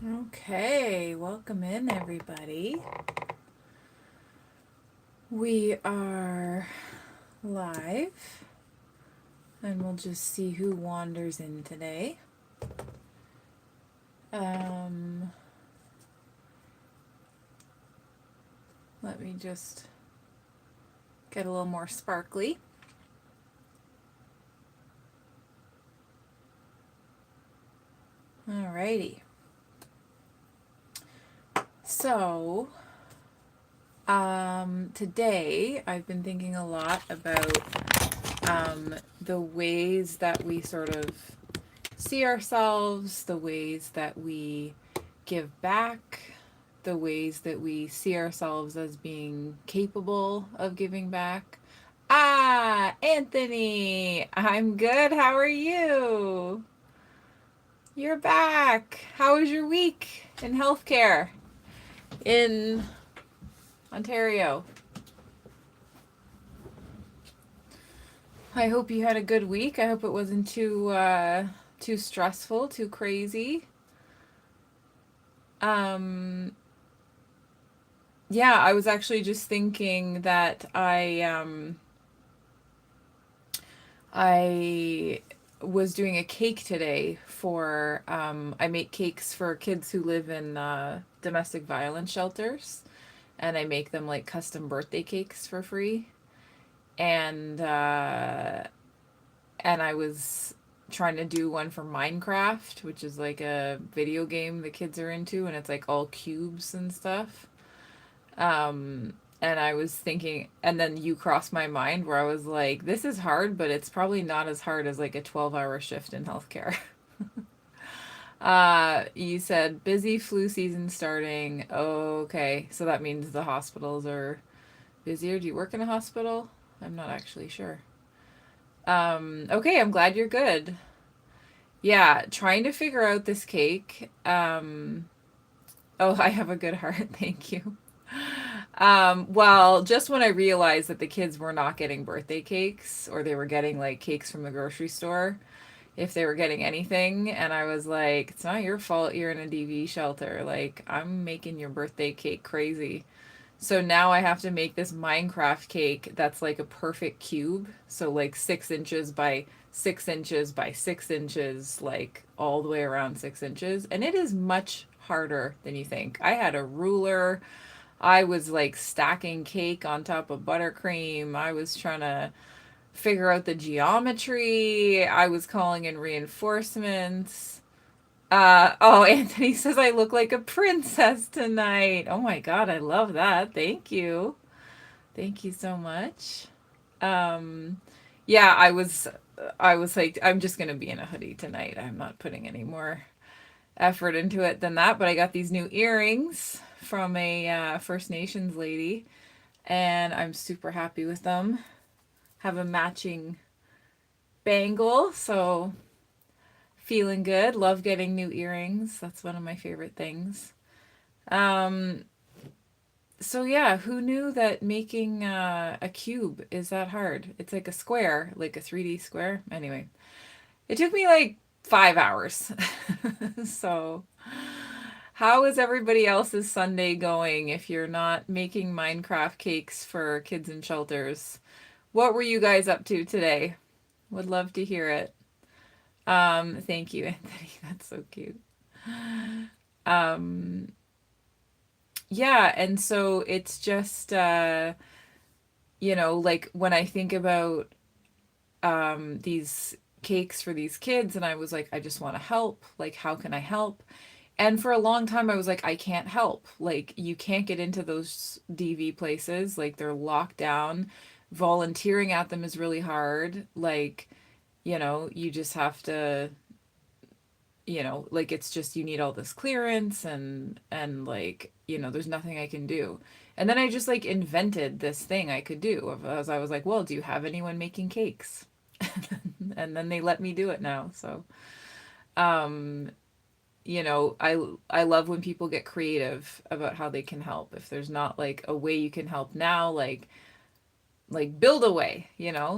Okay, welcome in everybody. We are live and we'll just see who wanders in today. Um, Let me just get a little more sparkly. Alrighty. So, today I've been thinking a lot about the ways that we sort of see ourselves, the ways that we give back, the ways that we see ourselves as being capable of giving back. Ah, Anthony, I'm good. How are you? You're back. How was your week in healthcare in Ontario? I hope you had a good week. I hope it wasn't too stressful, too crazy. Um, yeah, I was actually just thinking that I was doing a cake today for I make cakes for kids who live in domestic violence shelters, and I make them like custom birthday cakes for free. And I was trying to do one for Minecraft, which is like a video game the kids are into, and it's like all cubes and stuff. And I was thinking, and then you crossed my mind where I was like, this is hard, but it's probably not as hard as like a 12-hour shift in healthcare. You said busy flu season starting. Okay, so that means the hospitals are busier. Do you work in a hospital? I'm not actually sure. Okay, I'm glad you're good. Yeah, trying to figure out this cake. Oh, I have a good heart. Thank you. Well, just when I realized that the kids were not getting birthday cakes or they were getting like cakes from the grocery store, if they were getting anything, and I was like, it's not your fault you're in a DV shelter. Like, I'm making your birthday cake crazy. So now I have to make this Minecraft cake that's like a perfect cube. So, like 6 inches by 6 inches by 6 inches, like all the way around 6 inches. And it is much harder than you think. I had a ruler. I was like stacking cake on top of buttercream. I was trying to figure out the geometry. I was calling in reinforcements. Oh, Anthony says I look like a princess tonight. Oh my God, I love that. Thank you. Thank you so much. Um, yeah, I was like, I'm just gonna be in a hoodie tonight. I'm not putting any more effort into it than that. But I got these new earrings from a First Nations lady, and I'm super happy with them. Have a matching bangle, so feeling good. Love getting new earrings. That's one of my favorite things. Um, so yeah, who knew that making a cube is that hard? It's like a square, like a 3D square. Anyway, it took me like 5 hours. So, how is everybody else's Sunday going if you're not making Minecraft cakes for kids in shelters? What were you guys up to today? Would love to hear it. Thank you, Anthony. That's so cute. Um, yeah, and so it's just like when I think about these cakes for these kids and I was like, I just want to help. Like, how can I help? And for a long time I was like, I can't help. Like, you can't get into those DV places. Like, they're locked down. Volunteering at them is really hard. Like, you just have to, like, it's just you need all this clearance and like, there's nothing I can do. And then I just like invented this thing I could do as I was like, well, do you have anyone making cakes? And then they let me do it now. So, um, I love when people get creative about how they can help. If there's not like a way you can help now, like build a way,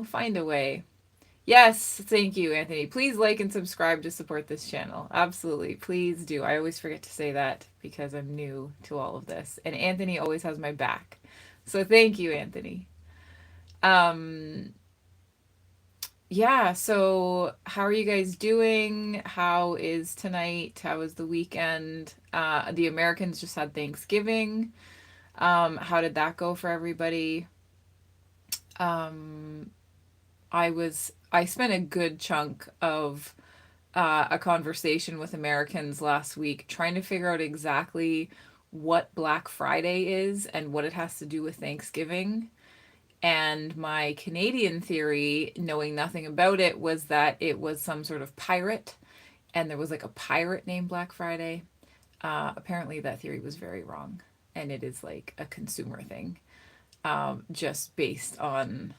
find a way. Yes, thank you, Anthony. Please like and subscribe to support this channel. Absolutely. Please do. I always forget to say that because I'm new to all of this. And Anthony always has my back. So thank you, Anthony. Um yeah, so how are you guys doing? How is tonight? How was the weekend? The Americans just had Thanksgiving. How did that go for everybody? Um I spent a good chunk of a conversation with Americans last week trying to figure out exactly what Black Friday is and what it has to do with Thanksgiving. And my Canadian theory, knowing nothing about it, was that it was some sort of pirate and there was like a pirate named Black Friday. Apparently, that theory was very wrong. And it is like a consumer thing, just based on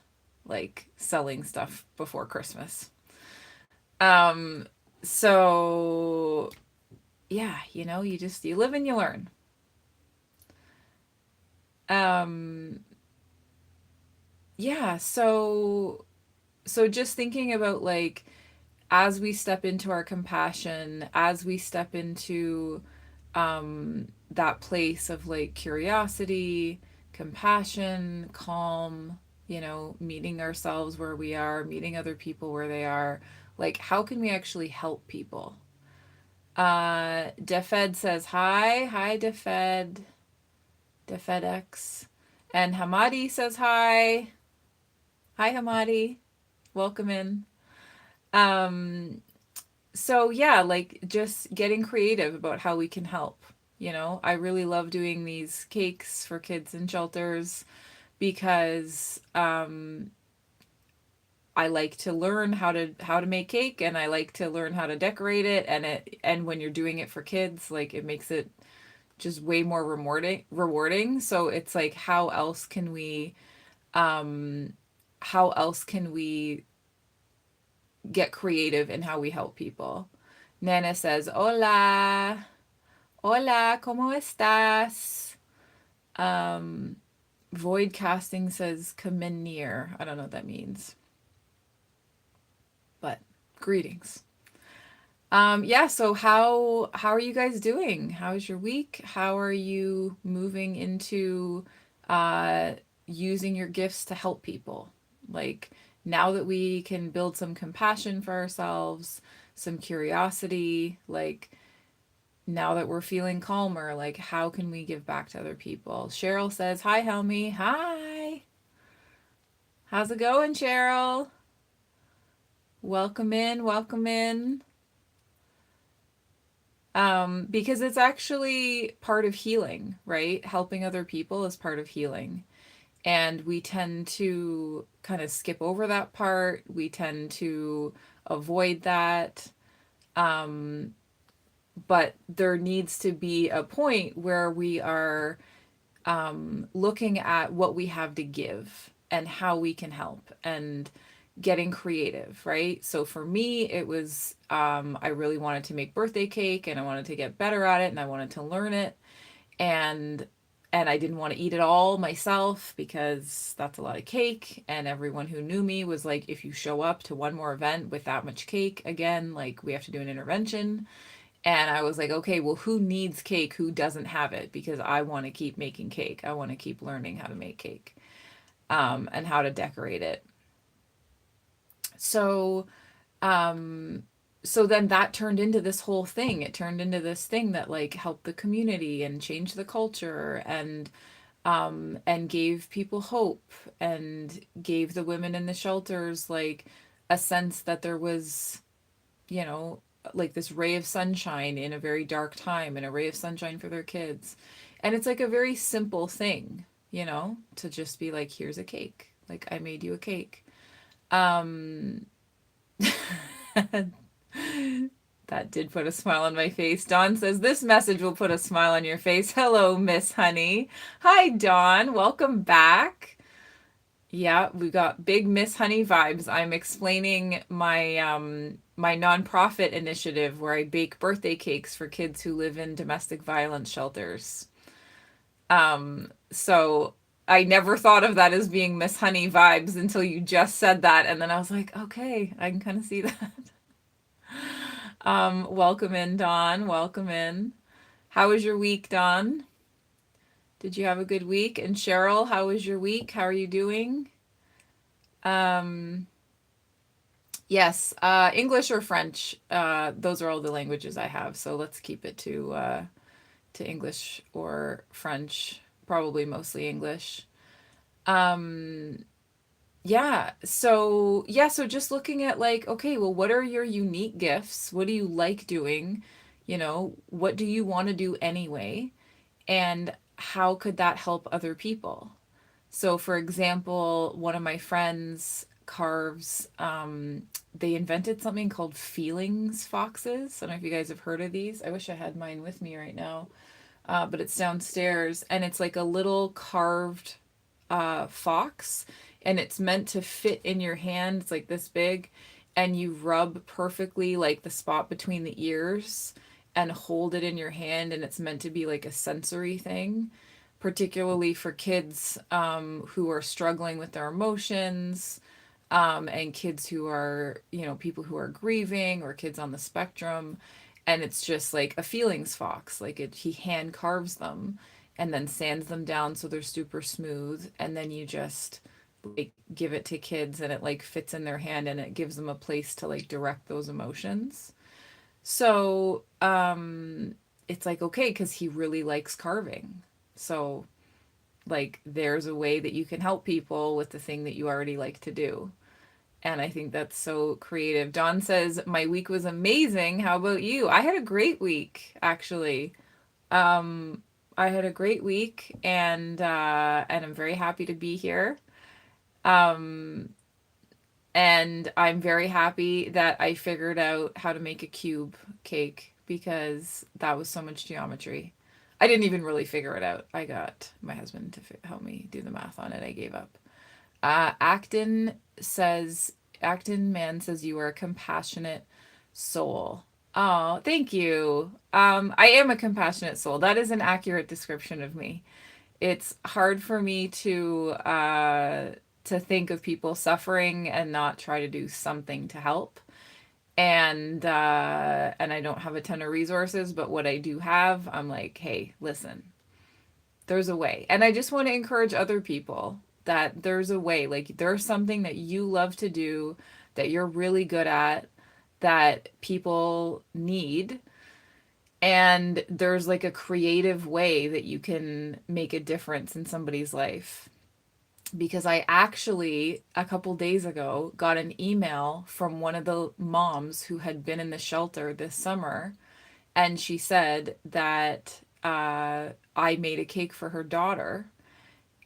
like selling stuff before Christmas. Um, so yeah, you live and you learn. Um, yeah, so just thinking about like as we step into our compassion, as we step into that place of like curiosity, compassion, calm, meeting ourselves where we are, meeting other people where they are, like how can we actually help people? Defed says hi. Hi, Defed. DefedX. And Hamadi says hi. Hi, Hamadi. Welcome in. Um, so yeah, like just getting creative about how we can help. I really love doing these cakes for kids in shelters because I like to learn how to make cake and I like to learn how to decorate it and when you're doing it for kids, like it makes it just way more rewarding. So it's like um how else can we get creative in how we help people? Nana says, "Hola. Hola, ¿cómo estás?" Um Void Casting says, "Come in near." I don't know what that means, but greetings. Yeah, so how are you guys doing? How's your week? How are you moving into uh using your gifts to help people? Like now that we can build some compassion for ourselves, some curiosity, like now that we're feeling calmer, like how can we give back to other people? Cheryl says, "Hi, Helmy." Hi. How's it going, Cheryl? Welcome in, welcome in. Because it's actually part of healing, right? Helping other people is part of healing. And we tend to kind of skip over that part. We tend to avoid that. Um, but there needs to be a point where we are looking at what we have to give and how we can help and getting creative, right? So for me, it was I really wanted to make birthday cake and I wanted to get better at it and I wanted to learn it and I didn't want to eat it all myself because that's a lot of cake and everyone who knew me was like if you show up to one more event with that much cake again, like we have to do an intervention. And I was like, okay, well, who needs cake? Who doesn't have it? Because I want to keep making cake. I want to keep learning how to make cake and how to decorate it. So, um, so then that turned into this whole thing. It turned into this thing that like helped the community and changed the culture and gave people hope and gave the women in the shelters like a sense that there was, you know, like this ray of sunshine in a very dark time and a ray of sunshine for their kids. And it's like a very simple thing, to just be like, here's a cake. Like I made you a cake. Um that did put a smile on my face. Dawn says this message will put a smile on your face. Hello, Miss Honey. Hi, Dawn. Welcome back. Yeah, we got big Miss Honey vibes. I'm explaining my nonprofit initiative where I bake birthday cakes for kids who live in domestic violence shelters. So I never thought of that as being Miss Honey vibes until you just said that. And then I was like, okay, I can kind of see that. Welcome in, Dawn. Welcome in. How was your week, Dawn? Did you have a good week? And Cheryl, how was your week? How are you doing? Um, yes, English or French. Those are all the languages I have. So let's keep it to English or French. Probably mostly English. Um, so just looking at like, okay, well, what are your unique gifts? What do you like doing? What do you want to do anyway? And how could that help other people? So, for example, one of my friends carves, they invented something called feelings foxes. I don't know if you guys have heard of these. I wish I had mine with me right now, but it's downstairs and it's like a little carved fox, and it's meant to fit in your hand. It's like this big, and you rub perfectly like the spot between the ears and hold it in your hand, and it's meant to be like a sensory thing, particularly for kids who are struggling with their emotions, and kids who are, people who are grieving or kids on the spectrum. And it's just like a feelings fox. Like he hand carves them and then sands them down so they're super smooth. And then you just like give it to kids and it like fits in their hand and it gives them a place to like direct those emotions. So, it's like, okay, because he really likes carving. So, like, there's a way that you can help people with the thing that you already like to do. And I think that's so creative. Dawn says, my week was amazing. How about you? I had a great week, actually. Um, I had a great week and I'm very happy to be here. Um, and I'm very happy that I figured out how to make a cube cake because that was so much geometry. I didn't even really figure it out. I got my husband to help me do the math on it. I gave up. Acton says, Acton Man says you are a compassionate soul. Oh, thank you. I am a compassionate soul. That is an accurate description of me. It's hard for me to think of people suffering and not try to do something to help. And I don't have a ton of resources, but what I do have, I'm like, hey, listen, there's a way. And I just want to encourage other people that there's a way. Like there's something that you love to do that you're really good at that people need, and there's like a creative way that you can make a difference in somebody's life. Because I actually, a couple days ago, got an email from one of the moms who had been in the shelter this summer. And she said that I made a cake for her daughter.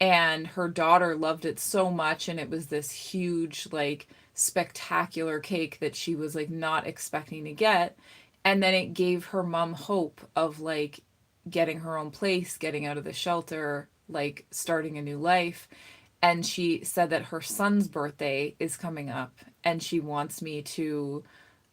And her daughter loved it so much. And it was this huge, like, spectacular cake that she was, like, not expecting to get. And then it gave her mom hope of, like, getting her own place, getting out of the shelter, like, starting a new life. And she said that her son's birthday is coming up and she wants me to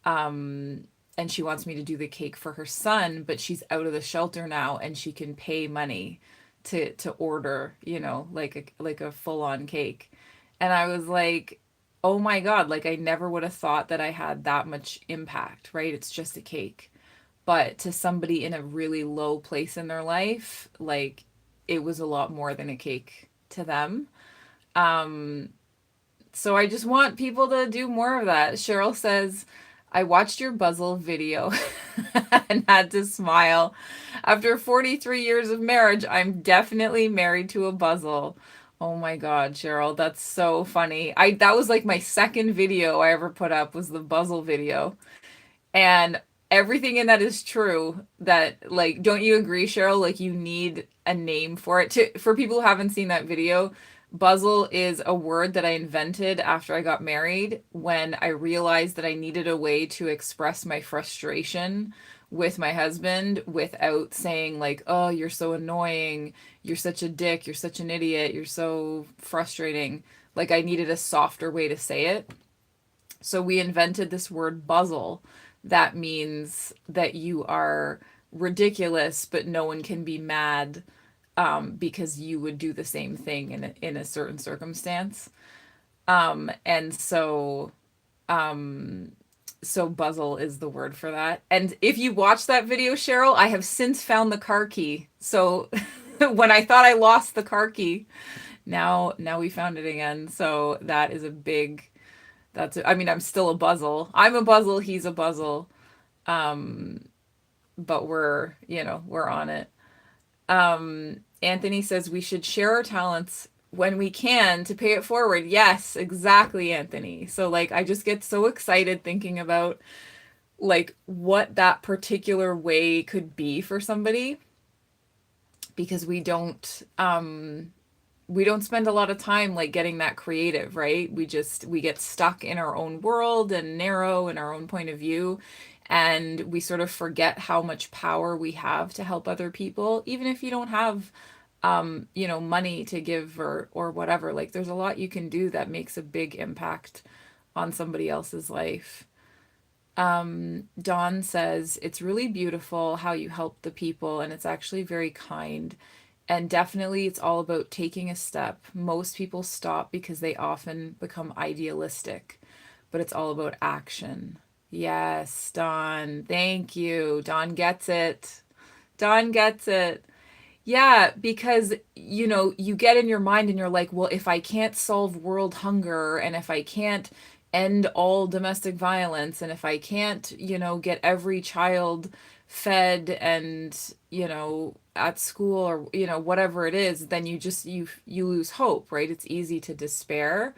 do the cake for her son, but she's out of the shelter now and she can pay money to order, like a full-on cake. And I was like, "Oh my God, like I never would have thought that I had that much impact, right? It's just a cake." But to somebody in a really low place in their life, like it was a lot more than a cake to them. Um, so I just want people to do more of that. Cheryl says, I watched your Buzzle video and had to smile. After 43 years of marriage, I'm definitely married to a Buzzle. Oh my God, Cheryl, that's so funny. That was like my second video I ever put up was the Buzzle video. And everything in that is true. That like, don't you agree, Cheryl? Like you need a name for it. For people who haven't seen that video, Buzzle is a word that I invented after I got married when I realized that I needed a way to express my frustration with my husband without saying like, "Oh, you're so annoying. You're such a dick. You're such an idiot. You're so frustrating." Like I needed a softer way to say it. So we invented this word buzzle that means that you are ridiculous, but no one can be mad because you would do the same thing in a certain circumstance. And so so buzzle is the word for that. And if you watch that video, Cheryl, I have since found the car key. So when I thought I lost the car key, now we found it again. So that is a big I mean, I'm still a buzzle. I'm a buzzle, he's a buzzle. But we're on it. Anthony says we should share our talents when we can to pay it forward. Yes, exactly, Anthony. So like I just get so excited thinking about like what that particular way could be for somebody, because we don't spend a lot of time like getting that creative, right? We get stuck in our own world and narrow in our own point of view, and we sort of forget how much power we have to help other people, even if you don't have money to give or whatever. Like there's a lot you can do that makes a big impact on somebody else's life. Dawn says, it's really beautiful how you help the people, and it's actually very kind. And definitely, it's all about taking a step. Most people stop because they often become idealistic, but it's all about action. Yes, Dawn. Thank you. Dawn gets it. Dawn gets it. Yeah, because you get in your mind and you're like, well, if I can't solve world hunger, and if I can't end all domestic violence, and if I can't, get every child fed and, at school, or, whatever it is, then you lose hope, right? It's easy to despair.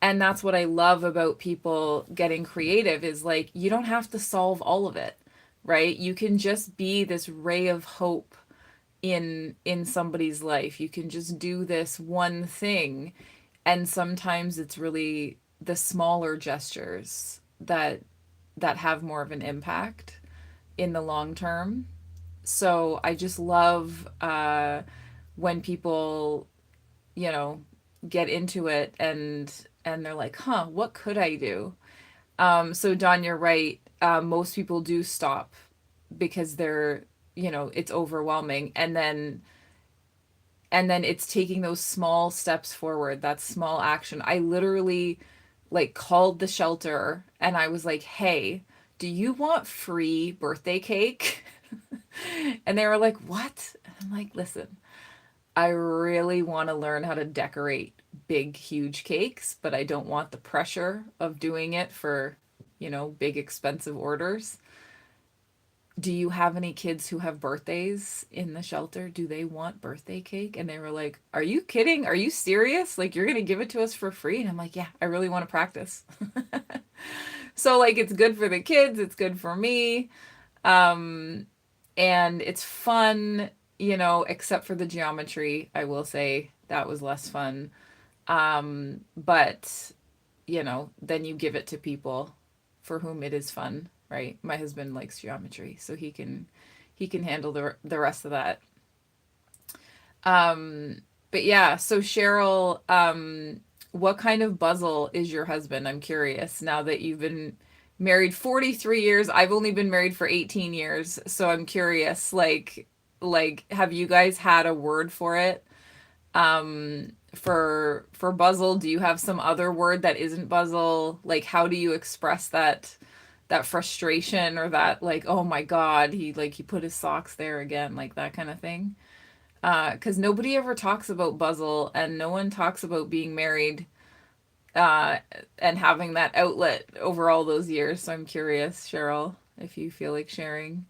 And that's what I love about people getting creative is like you don't have to solve all of it, right? You can just be this ray of hope in somebody's life. You can just do this one thing, and sometimes it's really the smaller gestures that have more of an impact in the long term. So I just love when people, you know, get into it and they're like, "Huh, what could I do?" So Don, you're right. Most people do stop because it's overwhelming, and then it's taking those small steps forward, that small action. I literally like called the shelter and I was like, "Hey, do you want free birthday cake?" And they were like, "What?" And I'm like, "Listen, I really want to learn how to decorate big, huge cakes, but I don't want the pressure of doing it for, big, expensive orders. Do you have any kids who have birthdays in the shelter? Do they want birthday cake?" And they were like, "Are you kidding? Are you serious? Like, you're going to give it to us for free?" And I'm like, "Yeah, I really want to practice." So, like, it's good for the kids, it's good for me. Um, and it's fun, except for the geometry. I will say that was less fun. But, then you give it to people for whom it is fun, right? My husband likes geometry, so he can handle the rest of that. But yeah, so Cheryl, what kind of buzzle is your husband? I'm curious now that you've been married 43 years. I've only been married for 18 years, so I'm curious, like have you guys had a word for it? For buzzle, do you have some other word that isn't buzzle? Like how do you express that frustration, or that like, "Oh my God, he put his socks there again," like that kind of thing? Because nobody ever talks about buzzle, and no one talks about being married, uh, and having that outlet over all those years. So I'm curious, Cheryl, if you feel like sharing.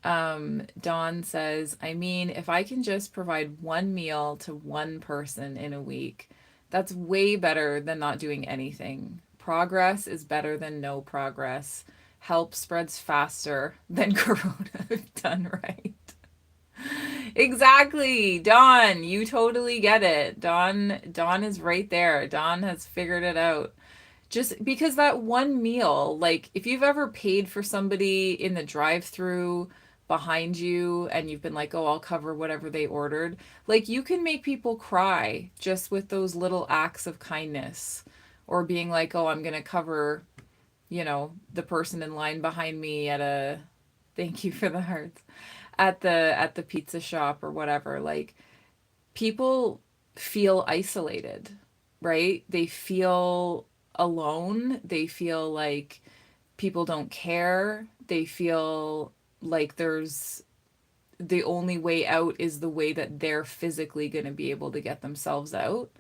Dawn says, I mean, if I can just provide one meal to one person in a week, that's way better than not doing anything. Progress is better than no progress. Help spreads faster than corona if done right. Exactly. Dawn, you totally get it. Dawn is right there. Dawn has figured it out. Just because that one meal, like if you've ever paid for somebody in the drive-through behind you and you've been like, "Oh, I'll cover whatever they ordered." Like you can make people cry just with those little acts of kindness, or being like, "Oh, I'm going to cover, the person in line behind me at a." Thank you for the hearts. at the pizza shop or whatever, like people feel isolated, right? They feel alone. They feel like people don't care. They feel like there's the only way out is the way that they're physically going to be able to get themselves out.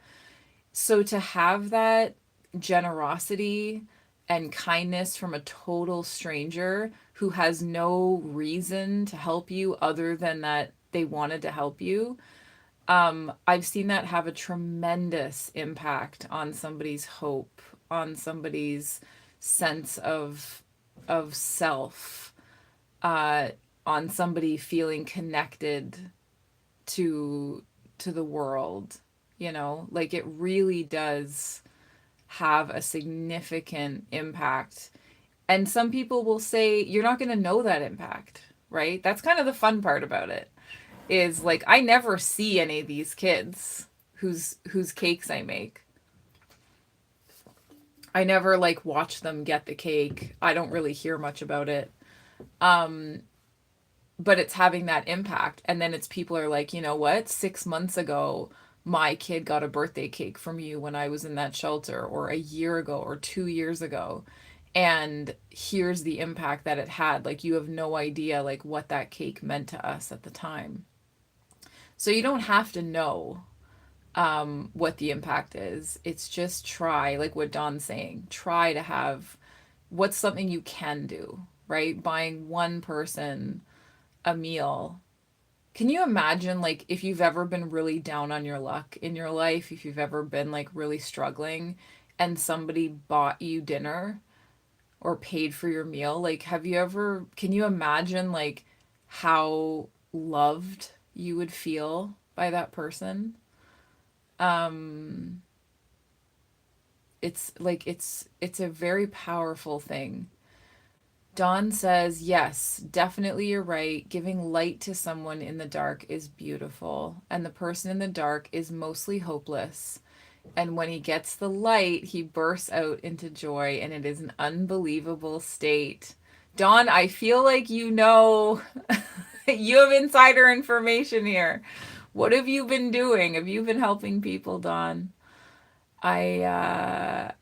So to have that generosity and kindness from a total stranger who has no reason to help you other than that they wanted to help you, I've seen that have a tremendous impact on somebody's hope, on somebody's sense of self, uh, on somebody feeling connected to to the world. You know, like it really does have a significant impact. And some people will say you're not going to know that impact, right? That's kind of the fun part about it is like I never see any of these kids whose cakes I make. I never like watch them get the cake. I don't really hear much about it. Um but it's having that impact, and then it's people are like, "You know what? 6 months ago my kid got a birthday cake from you when I was in that shelter, or a year ago or 2 years ago." And here's the impact that it had. Like you have no idea like what that cake meant to us at the time. So you don't have to know what the impact is. It's just try, like what Don's saying, try to have what's something you can do, right? Buying one person a meal. Can you imagine, like, if you've ever been really down on your luck in your life, if you've ever been, like, really struggling and somebody bought you dinner or paid for your meal? Like, have you ever, can you imagine, like, how loved you would feel by that person? Um, it's like it's a very powerful thing. Dawn says, "Yes, definitely you're right. Giving light to someone in the dark is beautiful, and the person in the dark is mostly hopeless. And when he gets the light, he bursts out into joy, and it is an unbelievable state." Dawn, I feel like you know you have insider information here. What have you been doing? Have you been helping people, Dawn? I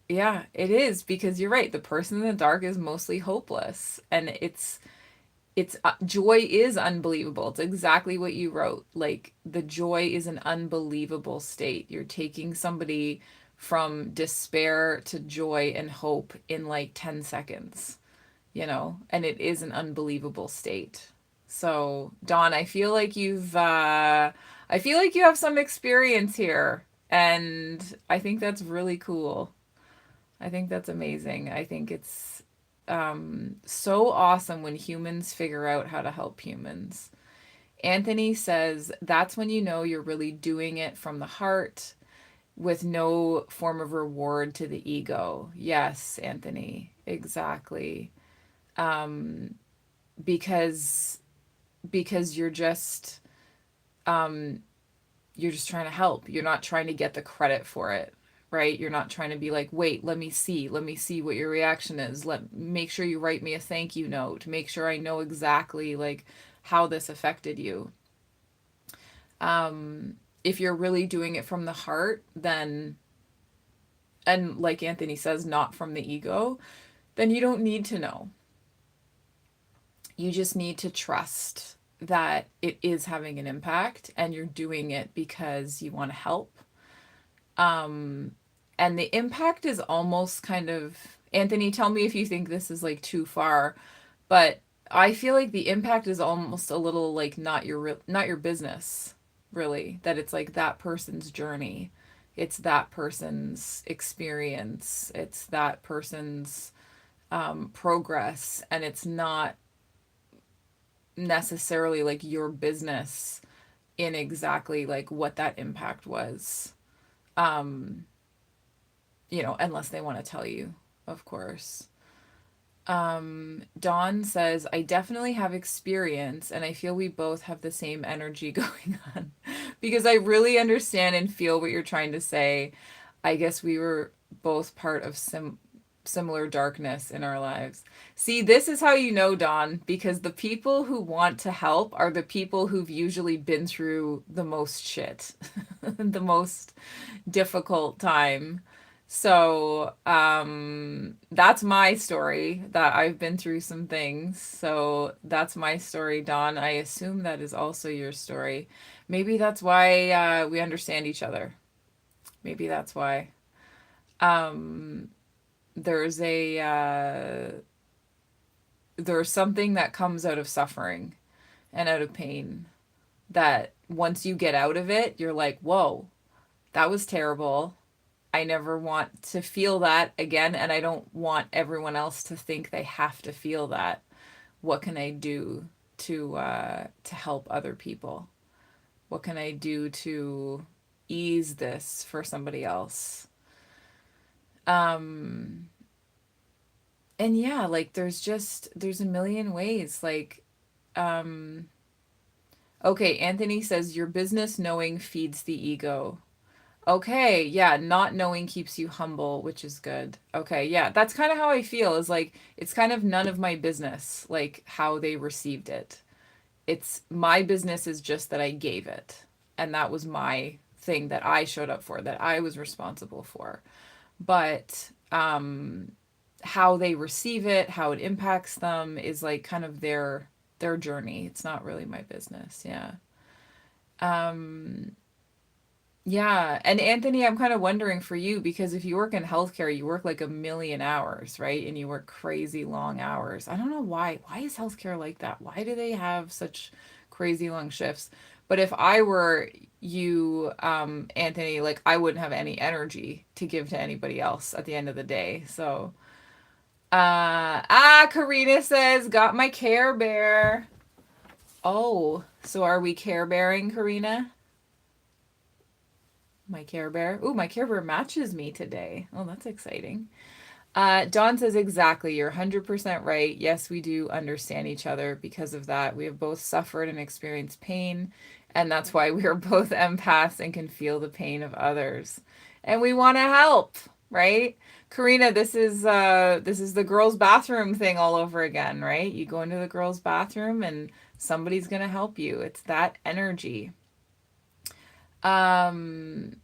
Yeah, it is because you're right. The person in the dark is mostly hopeless, and it's joy is unbelievable. It's exactly what you wrote. Like the joy is an unbelievable state. You're taking somebody from despair to joy and hope in like 10 seconds, you know, and it is an unbelievable state. So, Dawn, I feel like you have some experience here, and I think that's really cool. I think that's amazing. I think it's so awesome when humans figure out how to help humans. Anthony says that's when you know you're really doing it from the heart with no form of reward to the ego. Yes, Anthony, exactly. Um, because because um, you're just trying to help. You're not trying to get the credit for it, right? You're not trying to be like, "Wait, let me see what your reaction is. Let make sure you write me a thank you note. Make sure I know exactly like how this affected you." If you're really doing it from the heart, then and like Anthony says, not from the ego, then you don't need to know. You just need to trust that it is having an impact and you're doing it because you want to help. Um, and the impact is almost kind of, Anthony, tell me if you think this is like too far, but I feel like the impact is almost a little like not your business, really, that it's like that person's journey. It's that person's experience. It's that person's progress, and it's not necessarily like your business in exactly like what that impact was. Um, you know, unless they want to tell you, of course. Dawn says, I definitely have experience, and I feel we both have the same energy going on because I really understand and feel what you're trying to say. I guess we were both part of similar darkness in our lives. See, this is how you know, Dawn, because the people who want to help are the people who've usually been through the most shit, the most difficult time. So, that's my story, that I've been through some things. So that's my story, Dawn. I assume that is also your story. Maybe that's why we understand each other. Maybe that's why. Um, there's a there's something that comes out of suffering and out of pain that once you get out of it, you're like, whoa, that was terrible. I never want to feel that again, and I don't want everyone else to think they have to feel that. What can I do to help other people? What can I do to ease this for somebody else? Um, and yeah, like there's a million ways. Like, um, okay, Anthony says your business knowing feeds the ego. Okay, yeah, not knowing keeps you humble, which is good. Okay, yeah, that's kind of how I feel, is like it's kind of none of my business, like how they received it. It's my business is just that I gave it. And that was my thing that I showed up for, that I was responsible for. But how they receive it, how it impacts them is like kind of their journey. It's not really my business. Yeah. Um Yeah, and Anthony, I'm kind of wondering for you, because if you work in healthcare, you work like a million hours, right? And you work crazy long hours. I don't know why. Why is healthcare like that? Why do they have such crazy long shifts? But if I were you, Anthony, like I wouldn't have any energy to give to anybody else at the end of the day. So, Karina says, got my Care Bear. Oh, so are we Care Bearing, Karina? My Care Bear. Ooh, my Care Bear matches me today. Oh, that's exciting. Dawn says, exactly. You're 100% right. Yes, we do understand each other because of that. We have both suffered and experienced pain, and that's why we are both empaths and can feel the pain of others. And we want to help, right? Karina, this is the girls' bathroom thing all over again, right? You go into the girls' bathroom and somebody's gonna help you. It's that energy. Um,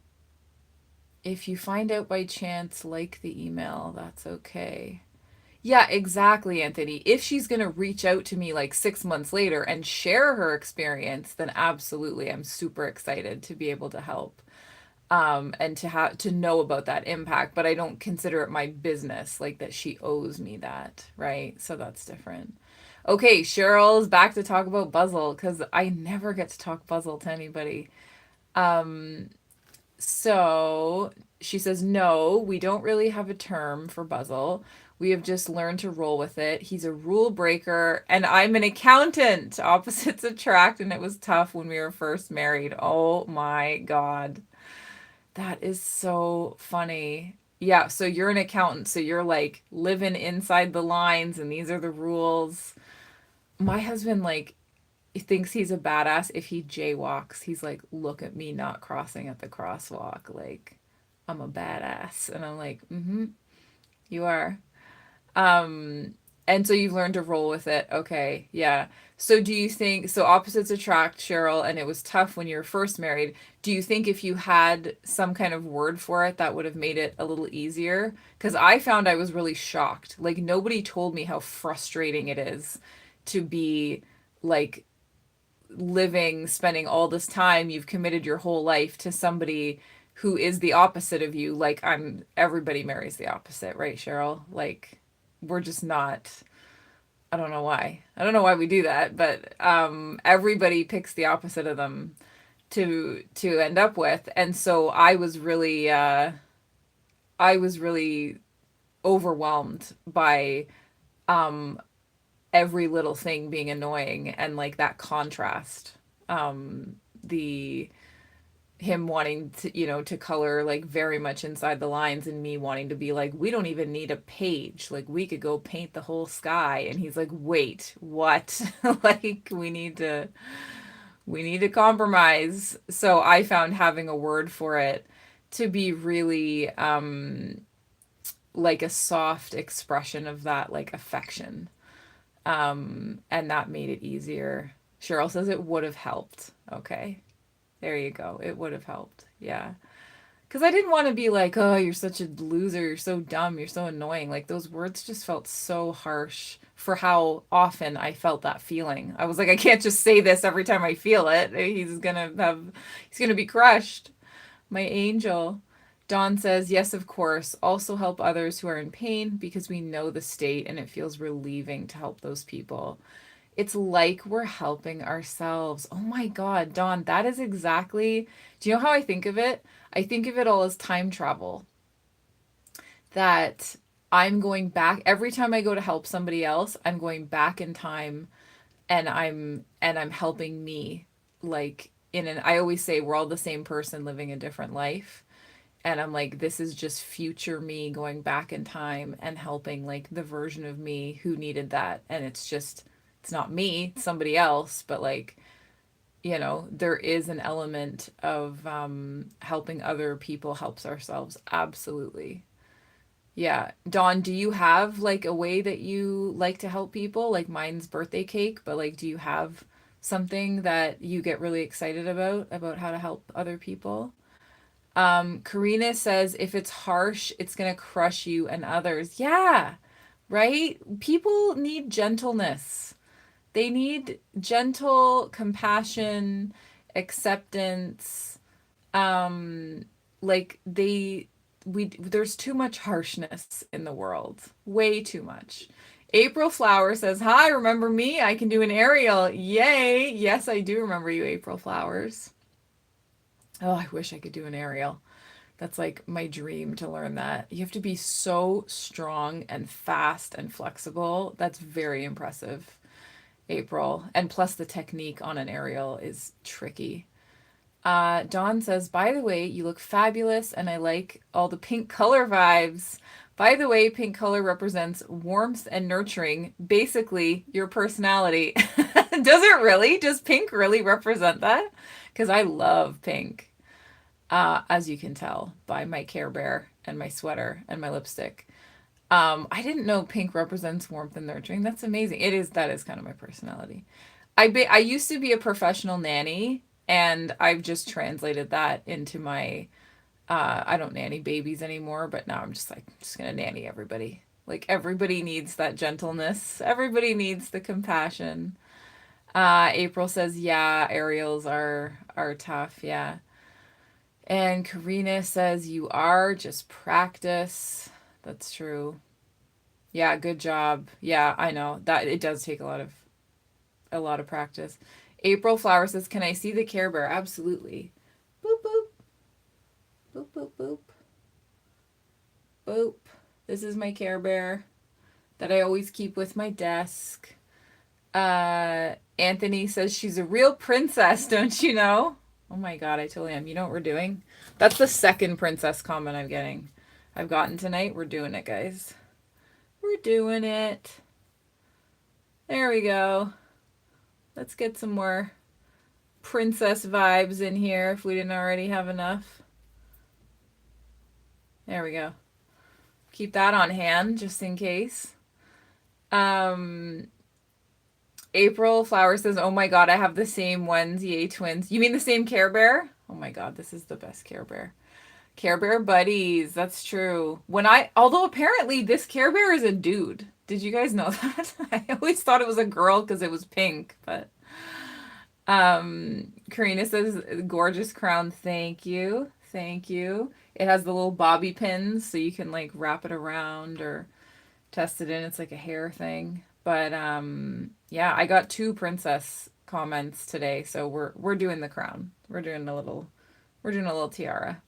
if you find out by chance, like the email, that's okay. Yeah, exactly, Anthony. If she's going to reach out to me like 6 months later and share her experience, then absolutely, I'm super excited to be able to help. And to have to know about that impact, but I don't consider it my business, like that she owes me that, right? So that's different. Okay, Cheryl's back to talk about Buzzle, because I never get to talk Buzzle to anybody. Um, so she says, no, we don't really have a term for Buzzle. We have just learned to roll with it. He's a rule breaker, and I'm an accountant. Opposites attract, and it was tough when we were first married. Oh my God. That is so funny. Yeah, so you're an accountant, so you're like living inside the lines, and these are the rules. My husband, like, thinks he's a badass if he jaywalks. He's like, look at me not crossing at the crosswalk. Like, I'm a badass. And I'm like, mm-hmm, you are. Um, and so you've learned to roll with it. Okay, yeah. So do you think, so opposites attract, Cheryl, and it was tough when you were first married. Do you think if you had some kind of word for it, that would have made it a little easier? Because I found I was really shocked. Like, nobody told me how frustrating it is to be like spending all this time, you've committed your whole life to somebody who is the opposite of you. Like, everybody marries the opposite, right, Cheryl? Like, we're just not, I don't know why. I don't know why we do that, but everybody picks the opposite of them to end up with. And so I was really overwhelmed by um every little thing being annoying, and like that contrast, the him wanting to, to color like very much inside the lines, and me wanting to be like, we don't even need a page, like we could go paint the whole sky, and he's like, wait, what? Like, we need to compromise. So I found having a word for it to be really like a soft expression of that like affection. And that made it easier. Cheryl says it would have helped. Okay. There you go. It would have helped. Yeah. Because I didn't want to be like, oh, you're such a loser. You're so dumb. You're so annoying. Like, those words just felt so harsh for how often I felt that feeling. I was like, I can't just say this every time I feel it. He's going to be crushed. My angel. Dawn says, yes, of course. Also help others who are in pain because we know the state and it feels relieving to help those people. It's like we're helping ourselves. Oh my God, Dawn, that is exactly. Do you know how I think of it? I think of it all as time travel. That I'm going back every time I go to help somebody else, I'm going back in time and I'm helping me like in an I always say we're all the same person living a different life. And I'm like, this is just future me going back in time and helping like the version of me who needed that. And it's not me, it's somebody else, but like, there is an element of helping other people helps ourselves. Absolutely. Yeah. Dawn, do you have like a way that you like to help people? Like mine's birthday cake, but like, do you have something that you get really excited about how to help other people? Karina says if it's harsh, it's gonna crush you and others. Yeah, right? People need gentleness. They need gentle compassion, acceptance. Um, like there's too much harshness in the world. Way too much. April Flower says, "Hi, remember me? I can do an aerial. Yay. Yes, I do remember you, April Flowers. Oh, I wish I could do an aerial. That's like my dream to learn that. You have to be so strong and fast and flexible. That's very impressive, April. And plus, the technique on an aerial is tricky. Dawn says, by the way, you look fabulous and I like all the pink color vibes. By the way, pink color represents warmth and nurturing, basically your personality. Does it really? Does pink really represent that? Because I love pink, as you can tell by my Care Bear and my sweater and my lipstick. I didn't know pink represents warmth and nurturing. That's amazing. That is kind of my personality. I used to be a professional nanny and I've just translated that into my I don't nanny babies anymore, but now I'm just like just gonna nanny everybody. Like everybody needs that gentleness. Everybody needs the compassion. April says, yeah, aerials are tough, yeah. And Karina says, you are just practice. That's true. Yeah, good job. Yeah, I know. That it does take a lot of practice. April Flower says, "Can I see the Care Bear?" Absolutely. Boop boop boop boop boop boop. This is my Care Bear that I always keep with my desk. Anthony says she's a real princess, don't you know? Oh my God, I totally am. You know what we're doing? That's the second princess comment I've gotten tonight. We're doing it, guys. We're doing it. There we go. Let's get some more princess vibes in here if we didn't already have enough. There we go. Keep that on hand just in case. Um, April Flower says, oh my God, I have the same ones. Yay, twins. You mean the same Care Bear? Oh my God, this is the best Care Bear. Care Bear buddies. That's true. Although apparently this Care Bear is a dude. Did you guys know that? I always thought it was a girl because it was pink, but Karina says, gorgeous crown. Thank you. Thank you. It has the little bobby pins so you can like wrap it around or test it in. It's like a hair thing. But yeah, I got 2 princess comments today, so we're doing the crown. We're doing a little tiara.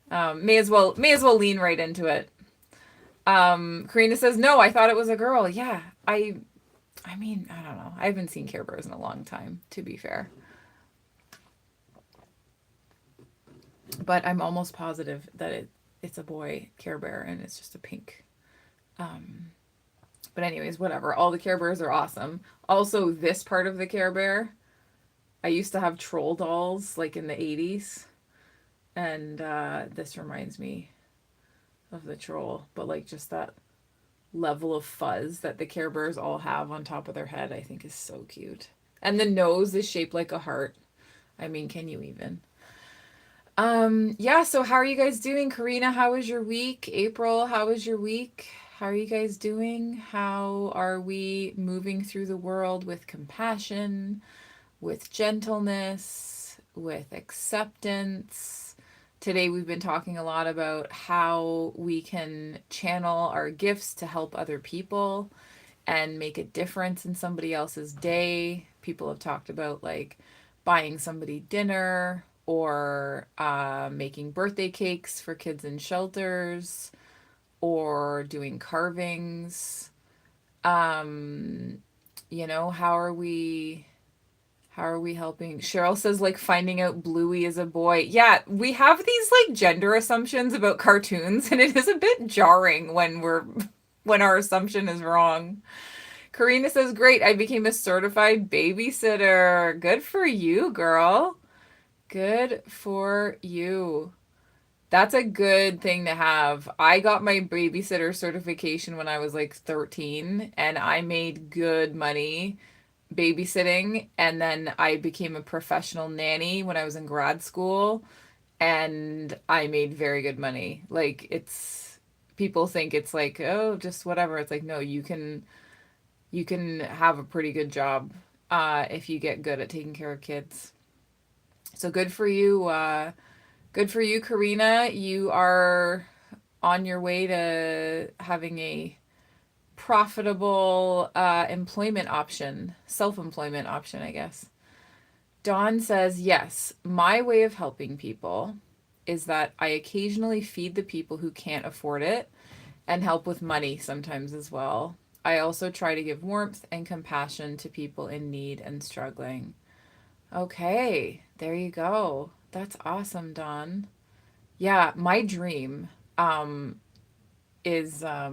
May as well lean right into it. Karina says, no, I thought it was a girl. Yeah, I mean, I don't know. I haven't seen Care Bears in a long time, to be fair. But I'm almost positive that it's a boy Care Bear and it's just a pink. But anyways, whatever. All the Care Bears are awesome. Also, this part of the Care Bear, I used to have troll dolls like in the 80s. And this reminds me of the troll, but like just that level of fuzz that the Care Bears all have on top of their head, I think is so cute. And the nose is shaped like a heart. I mean, can you even? Yeah, so how are you guys doing? Karina, how was your week? April, how was your week? How are you guys doing? How are we moving through the world with compassion, with gentleness, with acceptance? Today we've been talking a lot about how we can channel our gifts to help other people and make a difference in somebody else's day. People have talked about like buying somebody dinner or making birthday cakes for kids in shelters or doing carvings. Um, how are we helping? Cheryl says like finding out Bluey is a boy. Yeah, we have these like gender assumptions about cartoons and it is a bit jarring when our assumption is wrong. Karina says, great, I became a certified babysitter. Good for you, girl. Good for you. That's a good thing to have. I got my babysitter certification when I was like 13 and I made good money babysitting. And then I became a professional nanny when I was in grad school and I made very good money. Like, people think it's like, oh, just whatever. It's like, no, you can have a pretty good job if you get good at taking care of kids. So good for you. Good for you, Karina. You are on your way to having a profitable employment option, self-employment option, I guess. Dawn says, yes, my way of helping people is that I occasionally feed the people who can't afford it and help with money sometimes as well. I also try to give warmth and compassion to people in need and struggling. Okay, there you go. That's awesome, Dawn. Yeah, my dream is I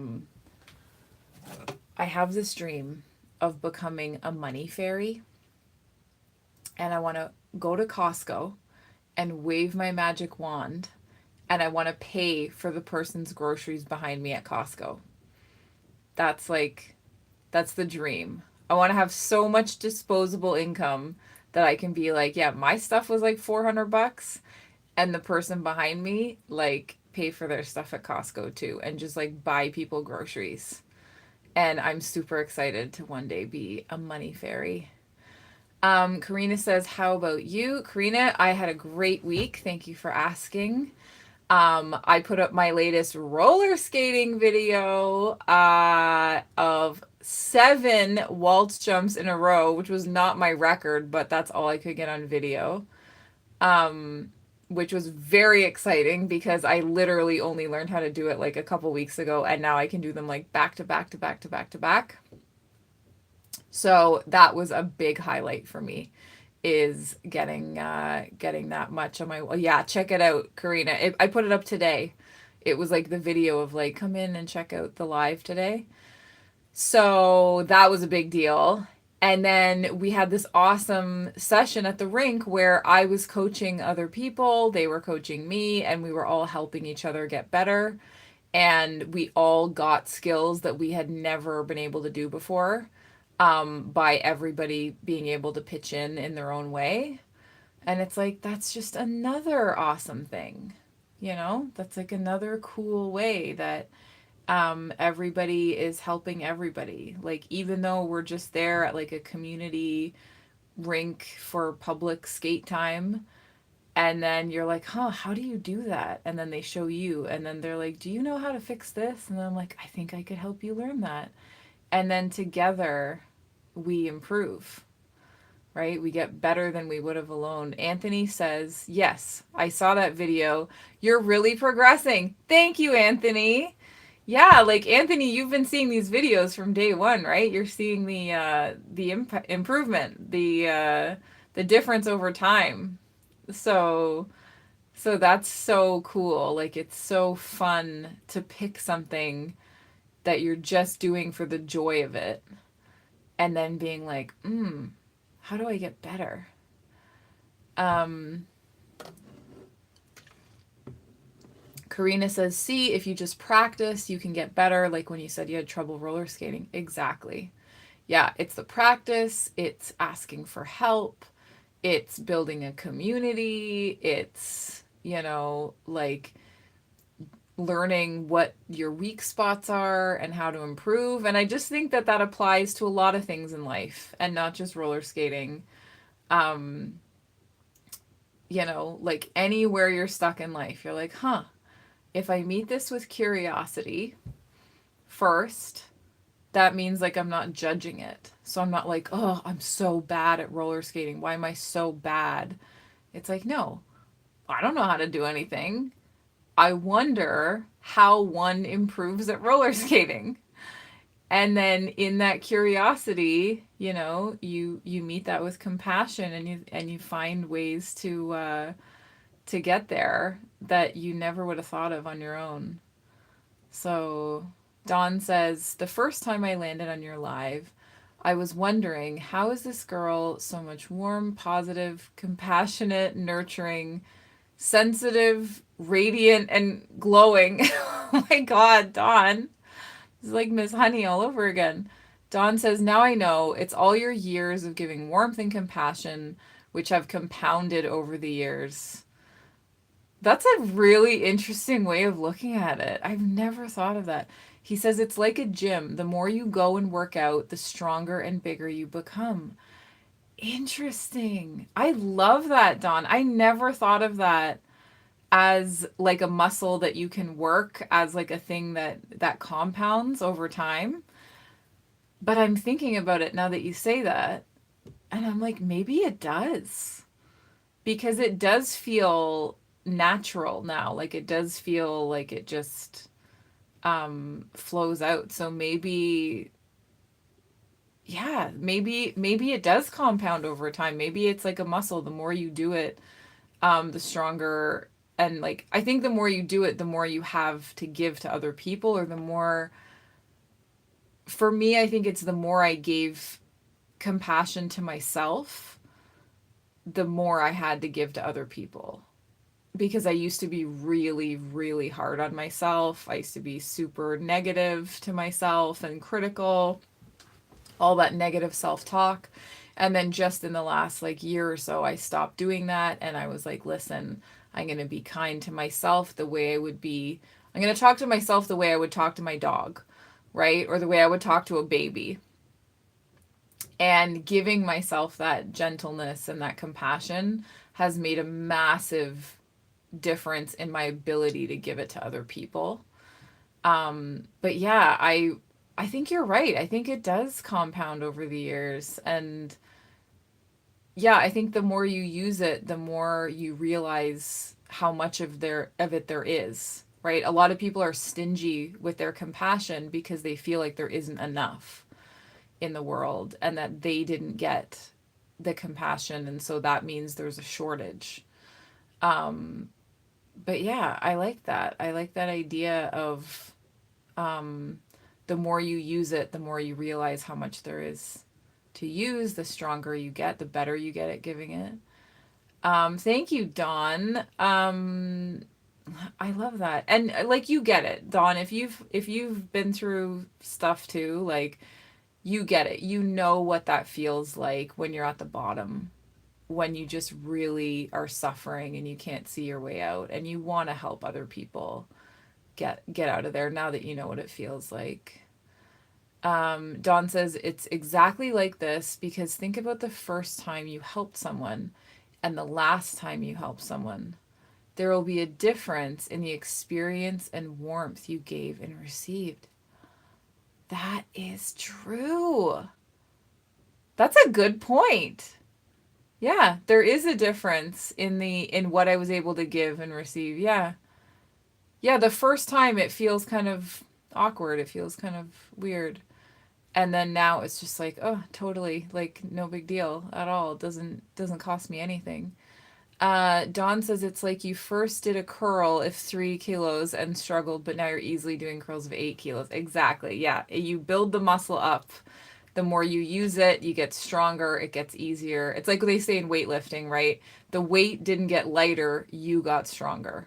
have this dream of becoming a money fairy and I want to go to Costco and wave my magic wand and I want to pay for the person's groceries behind me at Costco. That's like That's the dream. I want to have so much disposable income that I can be like, yeah, my stuff was like $400 and the person behind me like pay for their stuff at Costco too and just like buy people groceries. And I'm super excited to one day be a money fairy. Karina says, how about you? Karina, I had a great week. Thank you for asking. I put up my latest roller skating video of 7 waltz jumps in a row, which was not my record, but that's all I could get on video. Which was very exciting because I literally only learned how to do it like a couple weeks ago, and now I can do them like back to back to back to back to back. So that was a big highlight for me is getting that much on my yeah, check it out, Karina. I put it up today. It was like the video of like come in and check out the live today. So that was a big deal. And then we had this awesome session at the rink where I was coaching other people, they were coaching me, and we were all helping each other get better. And we all got skills that we had never been able to do before by everybody being able to pitch in their own way. And it's like, that's just another awesome thing. That's like another cool way that everybody is helping everybody. Like, even though we're just there at like a community rink for public skate time, and then you're like, huh, how do you do that? And then they show you, and then they're like, do you know how to fix this? And then I'm like, I think I could help you learn that. And then together we improve, right? We get better than we would have alone. Anthony says, yes, I saw that video. You're really progressing. Thank you, Anthony. Yeah, like Anthony, you've been seeing these videos from day one, right? You're seeing the improvement, the difference over time. So so that's so cool. Like it's so fun to pick something that you're just doing for the joy of it and then being like, how do I get better? Karina says, see, if you just practice, you can get better. Like when you said you had trouble roller skating. Exactly. Yeah, it's the practice, it's asking for help, it's building a community, it's, like learning what your weak spots are and how to improve. And I just think that that applies to a lot of things in life and not just roller skating. Um, like anywhere you're stuck in life, you're like, huh, if I meet this with curiosity first, that means like I'm not judging it. So I'm not like, oh, I'm so bad at roller skating. Why am I so bad? It's like, no, I don't know how to do anything. I wonder how one improves at roller skating. And then in that curiosity, you meet that with compassion, and you find ways to get there that you never would have thought of on your own. So Dawn says, the first time I landed on your live, I was wondering, how is this girl so much warm, positive, compassionate, nurturing, sensitive, radiant, and glowing? Oh my God, Dawn. It's like Miss Honey all over again. Dawn says, now I know it's all your years of giving warmth and compassion, which have compounded over the years. That's a really interesting way of looking at it. I've never thought of that. He says it's like a gym. The more you go and work out, the stronger and bigger you become. Interesting. I love that, Dawn. I never thought of that as like a muscle that you can work, as like a thing that compounds over time. But I'm thinking about it now that you say that, and I'm like, maybe it does. Because it does feel natural now. Like it does feel like it just flows out. So maybe, yeah, maybe it does compound over time. Maybe it's like a muscle. The more you do it, the stronger. And like I think the more you do it, the more you have to give to other people, or the more, for me, I think it's the more I gave compassion to myself, the more I had to give to other people. Because I used to be really, really hard on myself. I used to be super negative to myself and critical, all that negative self-talk. And then just in the last like year or so, I stopped doing that. And I was like, listen, I'm going to be kind to myself the way I'm going to talk to myself the way I would talk to my dog, right? Or the way I would talk to a baby. And giving myself that gentleness and that compassion has made a massive difference in my ability to give it to other people. But yeah, I think you're right. I think it does compound over the years. And yeah, I think the more you use it, the more you realize how much of it there is, right? A lot of people are stingy with their compassion because they feel like there isn't enough in the world and that they didn't get the compassion, and so that means there's a shortage. But yeah, I like that. I like that idea of the more you use it, the more you realize how much there is to use, the stronger you get, the better you get at giving it. Thank you, Dawn. I love that. And like you get it, Dawn, if you've been through stuff too, like you get it. You know what that feels like when you're at the bottom, when you just really are suffering and you can't see your way out and you want to help other people get out of there now that you know what it feels like. Dawn says it's exactly like this because think about the first time you helped someone and the last time you helped someone. There will be a difference in the experience and warmth you gave and received. That is true. That's a good point. Yeah, there is a difference in what I was able to give and receive. Yeah. Yeah, the first time it feels kind of awkward. It feels kind of weird. And then now it's just like, oh, totally, like no big deal at all. It doesn't cost me anything. Dawn says it's like you first did a curl of 3 kilos and struggled, but now you're easily doing curls of 8 kilos. Exactly. Yeah. You build the muscle up. The more you use it, you get stronger. It gets easier. It's like they say in weightlifting, right? The weight didn't get lighter, you got stronger.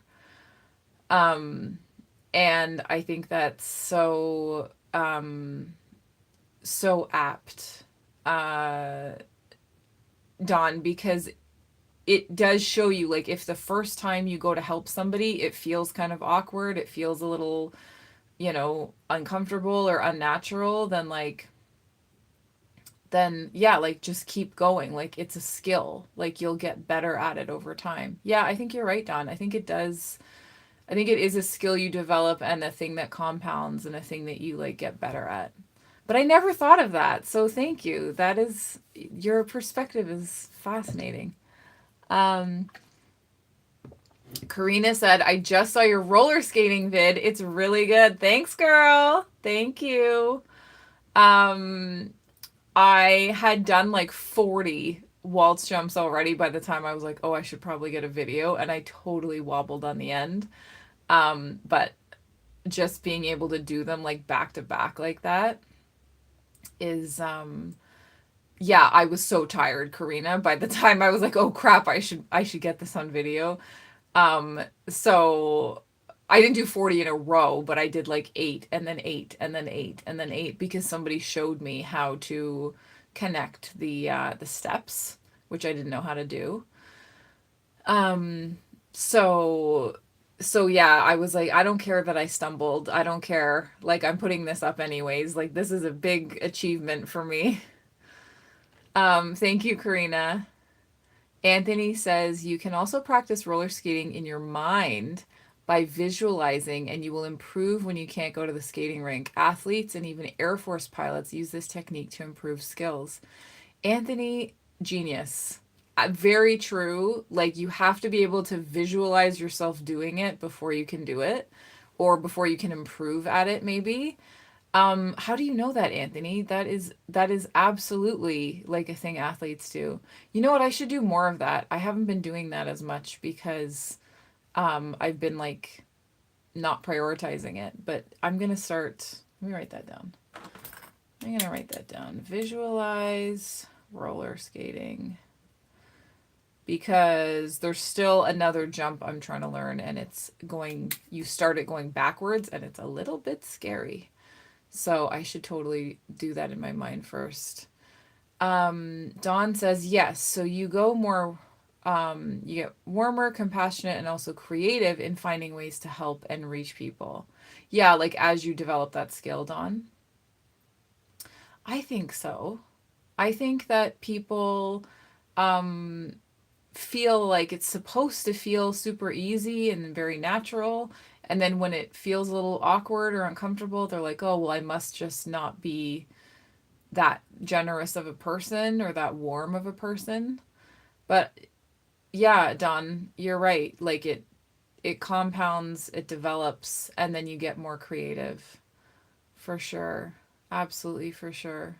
And I think that's so apt, uh, Don, because it does show you, like, if the first time you go to help somebody, it feels kind of awkward, it feels a little, uncomfortable or unnatural, then yeah, like just keep going. Like it's a skill. Like you'll get better at it over time. Yeah, I think you're right, Don. I think it does. I think it is a skill you develop and a thing that compounds and a thing that you like get better at. But I never thought of that. So thank you. That is your perspective is fascinating. Um Karina said, I just saw your roller skating vid. It's really good. Thanks, girl. Thank you. Um I had done like 40 waltz jumps already by the time I was like, oh, I should probably get a video. And I totally wobbled on the end. But just being able to do them like back to back like that is, yeah, I was so tired, Karina. By the time I was like, oh crap, I should get this on video. So I didn't do 40 in a row, but I did like 8 and then 8 and then 8 and then 8 because somebody showed me how to connect the steps, which I didn't know how to do. Um so so yeah, I was like, I don't care that I stumbled. I don't care. Like I'm putting this up anyways. Like this is a big achievement for me. Thank you, Karina. Anthony says you can also practice roller skating in your mind by visualizing, and you will improve when you can't go to the skating rink. Athletes and even Air Force pilots use this technique to improve skills. Anthony, genius. Very true. Like, you have to be able to visualize yourself doing it before you can do it, or before you can improve at it, maybe. How do you know that, Anthony? That is absolutely like a thing athletes do. You know what? I should do more of that. I haven't been doing that as much because I've been like not prioritizing it, but I'm gonna start. Let me write that down. I'm gonna write that down. Visualize roller skating because there's still another jump I'm trying to learn, and you start it going backwards and it's a little bit scary. So I should totally do that in my mind first. Dawn says, yes. So you get warmer, compassionate, and also creative in finding ways to help and reach people. Yeah, like as you develop that skill, Dawn. I think so. I think that people um, feel like it's supposed to feel super easy and very natural. And then when it feels a little awkward or uncomfortable, they're like, oh, well, I must just not be that generous of a person or that warm of a person. But yeah, Don, you're right. Like it compounds, it develops, and then you get more creative. For sure. Absolutely for sure.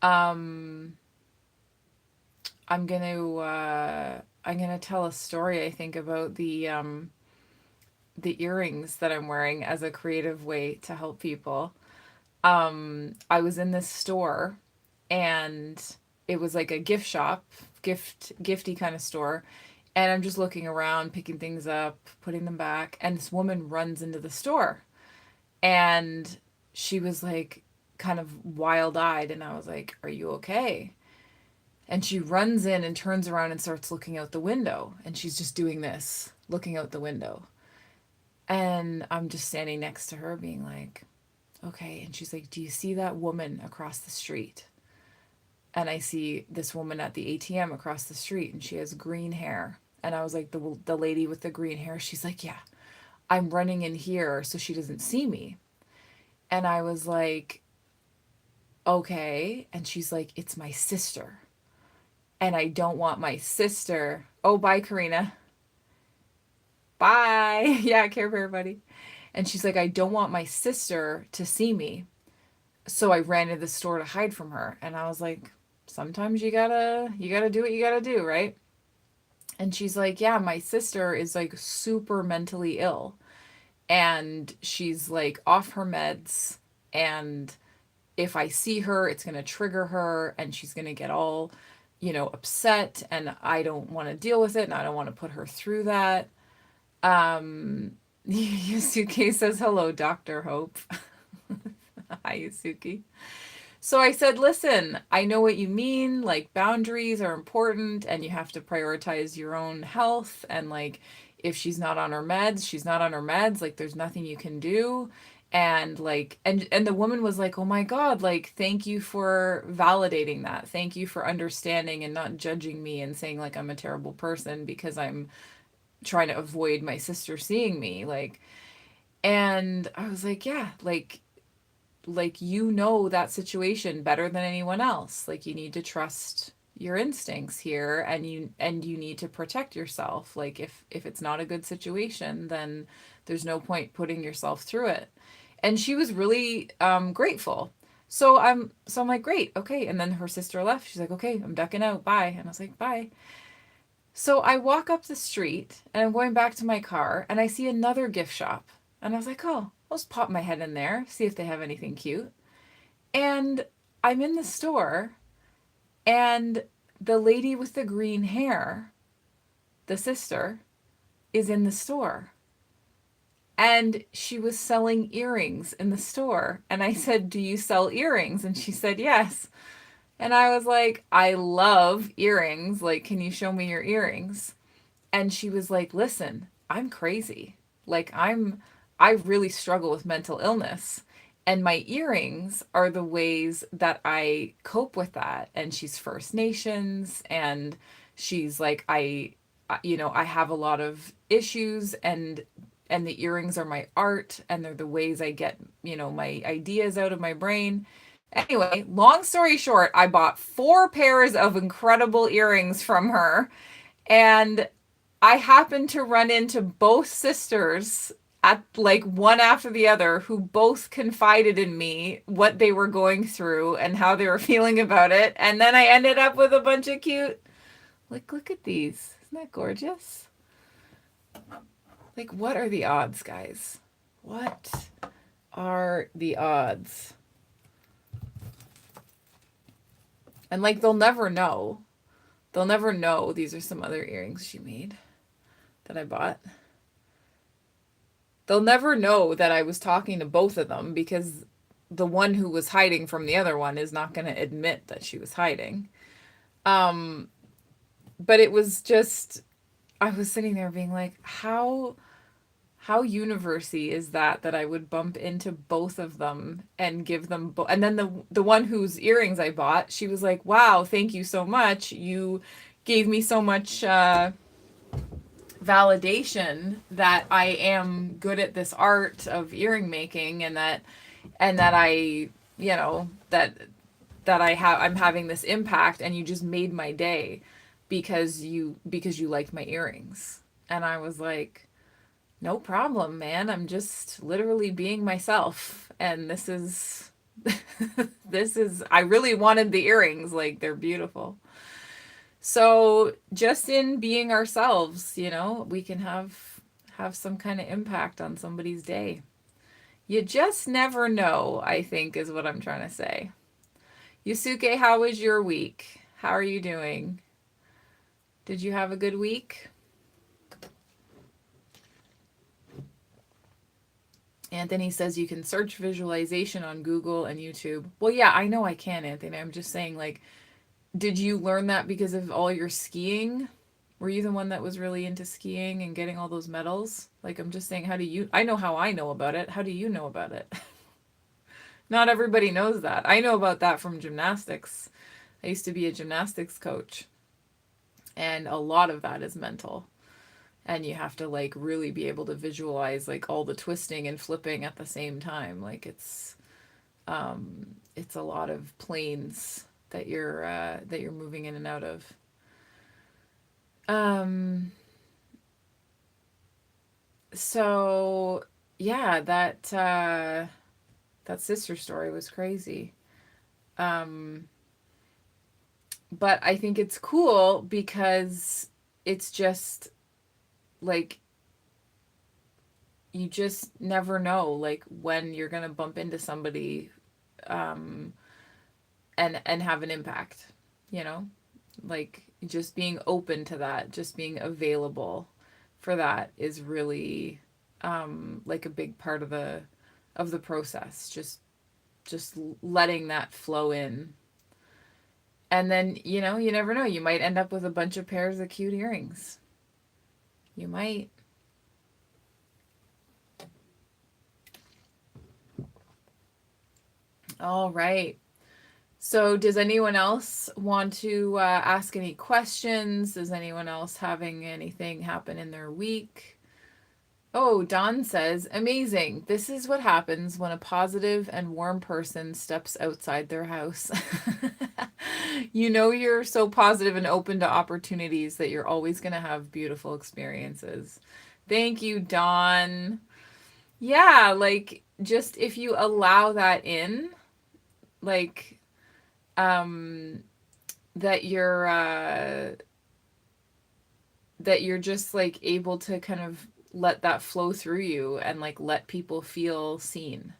Um I'm gonna tell a story, I think, about the earrings that I'm wearing as a creative way to help people. I was in this store and it was like a gift shop, gifty kind of store. And I'm just looking around, picking things up, putting them back, and this woman runs into the store. And she was like kind of wild-eyed, and I was like, "Are you okay?" And she runs in and turns around and starts looking out the window, and she's just doing this, looking out the window. And I'm just standing next to her being like, okay. And she's like, do you see that woman across the street? And I see this woman at the ATM across the street, and she has green hair. And I was like, the lady with the green hair. She's like, yeah, I'm running in here so she doesn't see me. And I was like, okay. And she's like, it's my sister. And I don't want my sister. Oh, bye, Karina. Bye. Yeah, Care Bear buddy. And she's like, I don't want my sister to see me. So I ran to the store to hide from her. And I was like, sometimes you gotta do what you gotta do, right? And she's like, yeah, my sister is like super mentally ill. And she's like off her meds. And if I see her, it's gonna trigger her and she's gonna get all, upset. And I don't want to deal with it. And I don't want to put her through that. Yusuke says hello, Dr. Hope. Hi, Yusuke. So I said, listen, I know what you mean. Like, boundaries are important and you have to prioritize your own health. And, like, if she's not on her meds, she's not on her meds. Like, there's nothing you can do. And, like, and the woman was like, oh my God, like, thank you for validating that. Thank you for understanding and not judging me and saying, like, I'm a terrible person because I'm trying to avoid my sister seeing me. And I was like, yeah, like you know that situation better than anyone else. Like you need to trust your instincts here, and you need to protect yourself. Like if it's not a good situation, then there's no point putting yourself through it. And she was really grateful. So I'm like, great, okay. And then her sister left. She's like, okay, I'm ducking out, bye. And I was like, bye. So I walk up the street and I'm going back to my car and I see another gift shop. And I was like, oh, I'll just pop my head in there, see if they have anything cute. And I'm in the store, and the lady with the green hair, the sister, is in the store. And she was selling earrings in the store. And I said, do you sell earrings? And she said, yes. And I was like, I love earrings. Like, can you show me your earrings? And she was like, listen, I'm crazy. Like, I really struggle with mental illness. And my earrings are the ways that I cope with that. And she's First Nations. And she's like, I have a lot of issues, and the earrings are my art, and they're the ways I get, my ideas out of my brain. Anyway, long story short, I bought 4 pairs of incredible earrings from her. And I happened to run into both sisters at like one after the other, who both confided in me what they were going through and how they were feeling about it. And then I ended up with a bunch of cute, like, look at these. Isn't that gorgeous? Like, what are the odds, guys? What are the odds? And like, they'll never know. They'll never know these are some other earrings she made that I bought. They'll never know that I was talking to both of them, because the one who was hiding from the other one is not going to admit that she was hiding. Um, but it was just, I was sitting there being like, how university is that I would bump into both of them and give them and then the one whose earrings I bought, she was like, wow, thank you so much. You gave me so much validation that I am good at this art of earring making, and that I, that I'm having this impact, and you just made my day because you liked my earrings. And I was like, no problem, man. I'm just literally being myself. And this is I really wanted the earrings. Like, they're beautiful. So just in being ourselves, we can have some kind of impact on somebody's day. You just never know, I think, is what I'm trying to say. Yusuke, how was your week? How are you doing? Did you have a good week? Anthony says you can search visualization on Google and YouTube. Well, yeah, I know I can, Anthony. I'm just saying, like, did you learn that because of all your skiing? Were you the one that was really into skiing and getting all those medals? Like, I'm just saying, I know how I know about it. How do you know about it? Not everybody knows that. I know about that from gymnastics. I used to be a gymnastics coach, and a lot of that is mental. And you have to like really be able to visualize like all the twisting and flipping at the same time. Like it's a lot of planes that you're moving in and out of. Um so yeah, that sister story was crazy. Um but I think it's cool because it's just like, you just never know like when you're going to bump into somebody, um and have an impact, you know? Like, just being open to that, just being available for that is really like a big part of the process. Just letting that flow in. And then, you never know. You might end up with a bunch of pairs of cute earrings. You might. All right. So, does anyone else want to ask any questions? Does anyone else having anything happen in their week? Oh, Don says, amazing. This is what happens when a positive and warm person steps outside their house. You're so positive and open to opportunities that you're always going to have beautiful experiences. Thank you, Don. Yeah, like just if you allow that in, like um that you're just like able to kind of let that flow through you and like let people feel seen,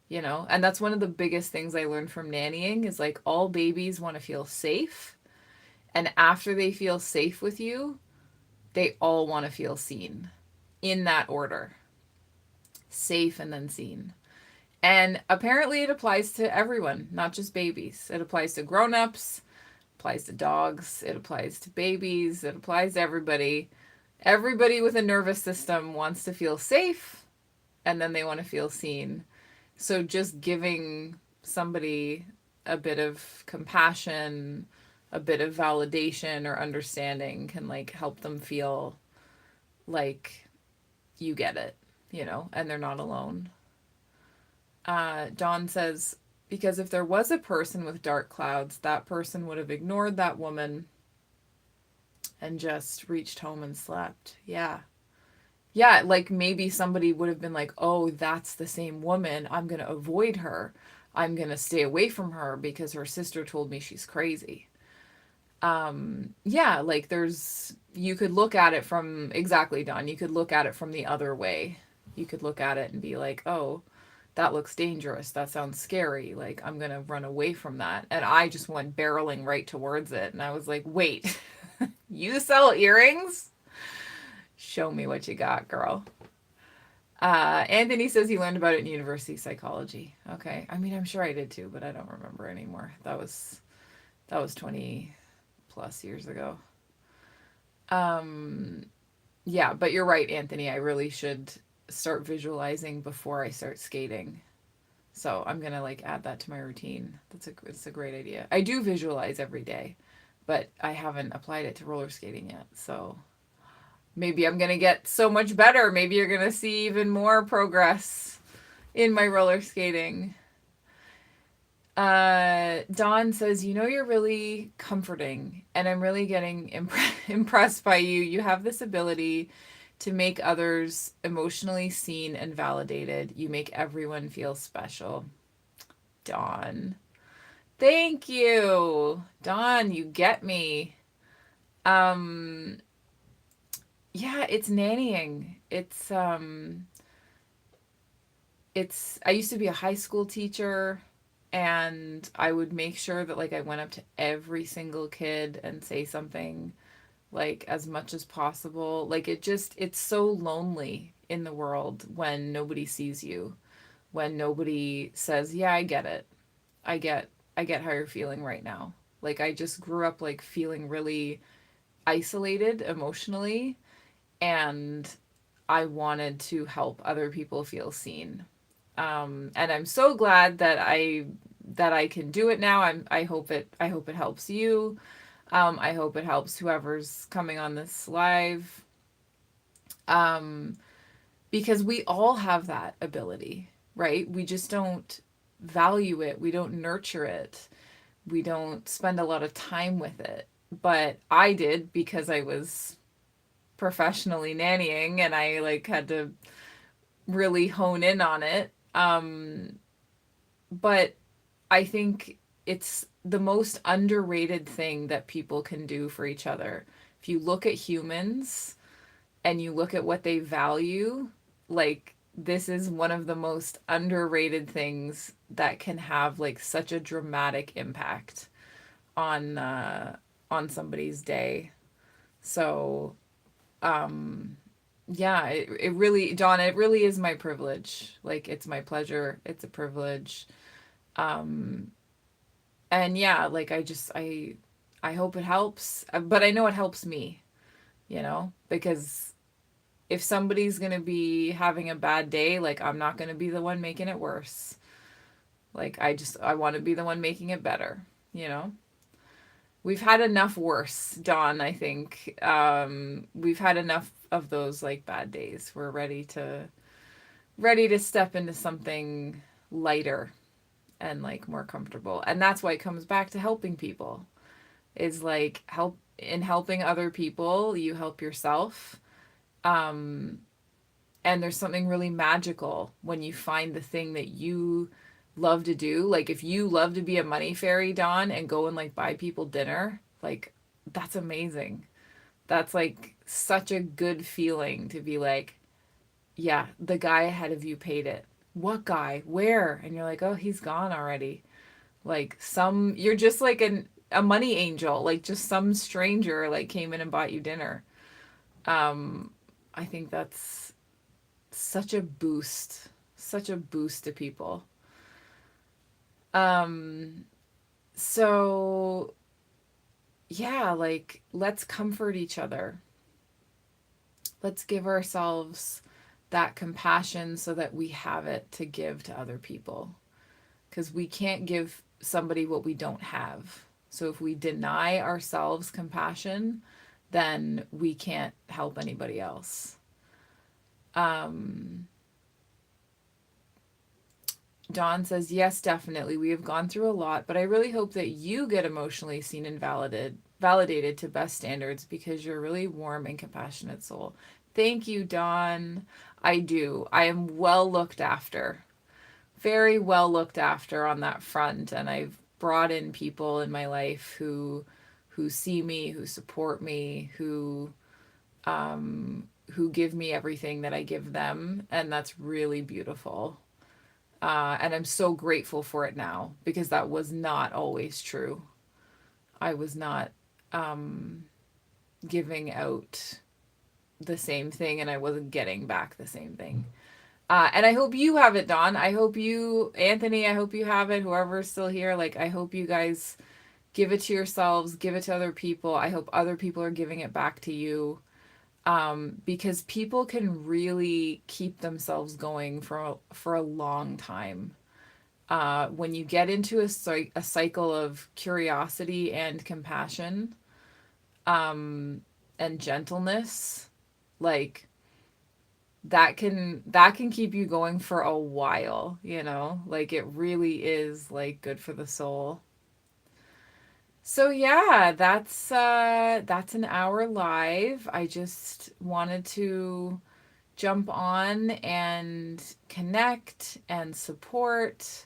and that's one of the biggest things I learned from nannying is like all babies want to feel safe, and after they feel safe with you, they all want to feel seen, in that order: safe and then seen. And apparently it applies to everyone, not just babies. It applies to grown-ups, applies to dogs, it applies to babies, it applies to everybody. Everybody with a nervous system wants to feel safe, and then they want to feel seen. So just giving somebody a bit of compassion, a bit of validation or understanding can like help them feel like you get it, and they're not alone. Dawn says, because if there was a person with dark clouds, that person would have ignored that woman and just reached home and slept. Yeah. Yeah, like maybe somebody would have been like, oh, that's the same woman. I'm going to avoid her. I'm going to stay away from her because her sister told me she's crazy. Yeah, like you could look at it from, exactly, Don. You could look at it from the other way. You could look at it and be like, oh, that looks dangerous. That sounds scary. Like, I'm going to run away from that. And I just went barreling right towards it. And I was like, wait, you sell earrings? Show me what you got, girl. Anthony says he learned about it in university psychology. Okay. I mean, I'm sure I did too, but I don't remember anymore. That was 20 plus years ago. Yeah, but you're right, Anthony. I really should start visualizing before I start skating. So I'm gonna like add that to my routine. It's a great idea. I do visualize every day, but I haven't applied it to roller skating yet. So maybe I'm gonna get so much better. Maybe you're gonna see even more progress in my roller skating. Dawn says, you're really comforting, and I'm really getting impressed by you. You have this ability to make others emotionally seen and validated. You make everyone feel special. Dawn. Thank you. Dawn, you get me. Um, yeah, it's nannying. It's I used to be a high school teacher, and I would make sure that like I went up to every single kid and say something like as much as possible. Like it's so lonely in the world when nobody sees you, when nobody says, "Yeah, I get it. I get I get how you're feeling right now." Like I just grew up like feeling really isolated emotionally, and I wanted to help other people feel seen. And I'm so glad that I can do it now. I hope it helps you. I hope it helps whoever's coming on this live. Um, because we all have that ability, right? We just don't value it. We don't nurture it. We don't spend a lot of time with it. But I did because I was professionally nannying and I like had to really hone in on it. But I think it's the most underrated thing that people can do for each other. If you look at humans and you look at what they value, like this is one of the most underrated things that can have like such a dramatic impact on on somebody's day. So, Yeah, it really, Dawn, it really is my privilege. Like, it's my pleasure. It's a privilege. Um, and yeah, like I hope it helps, but I know it helps me, because if somebody's going to be having a bad day, like I'm not going to be the one making it worse. Like I want to be the one making it better, you know? We've had enough worse, Dawn, I think. We've had enough of those like bad days. We're ready to step into something lighter and like more comfortable. And that's why it comes back to helping people. Is like helping other people, you help yourself. Um and there's something really magical when you find the thing that you love to do. Like if you love to be a money fairy, Dawn, and go and like buy people dinner, like that's amazing. That's like such a good feeling to be like, yeah, the guy ahead of you paid it. What guy? Where? And you're like, oh, he's gone already. Like you're just like a money angel. Like just some stranger like came in and bought you dinner. Um, I think that's such a boost, such a boost to people. Um, so yeah, like let's comfort each other. Let's give ourselves that compassion so that we have it to give to other people. Because we can't give somebody what we don't have. So if we deny ourselves compassion, then we can't help anybody else. Um, Dawn says, yes, definitely. We have gone through a lot, but I really hope that you get emotionally seen and validated to best standards because you're a really warm and compassionate soul. Thank you, Dawn. I do. I am well looked after. Very well looked after on that front, and I've brought in people in my life who see me, who support me, who give me everything that I give them, and that's really beautiful. And I'm so grateful for it now because that was not always true. I was not um, giving out the same thing, and I wasn't getting back the same thing. And I hope you have it, Dawn. I hope you, Anthony, I hope you have it. Whoever's still here, like, I hope you guys give it to yourselves, give it to other people. I hope other people are giving it back to you. Because people can really keep themselves going for a long time. When you get into a cycle of curiosity and compassion, and gentleness, like that can keep you going for a while, like it really is like good for the soul. So yeah, that's an hour live. I just wanted to jump on and connect and support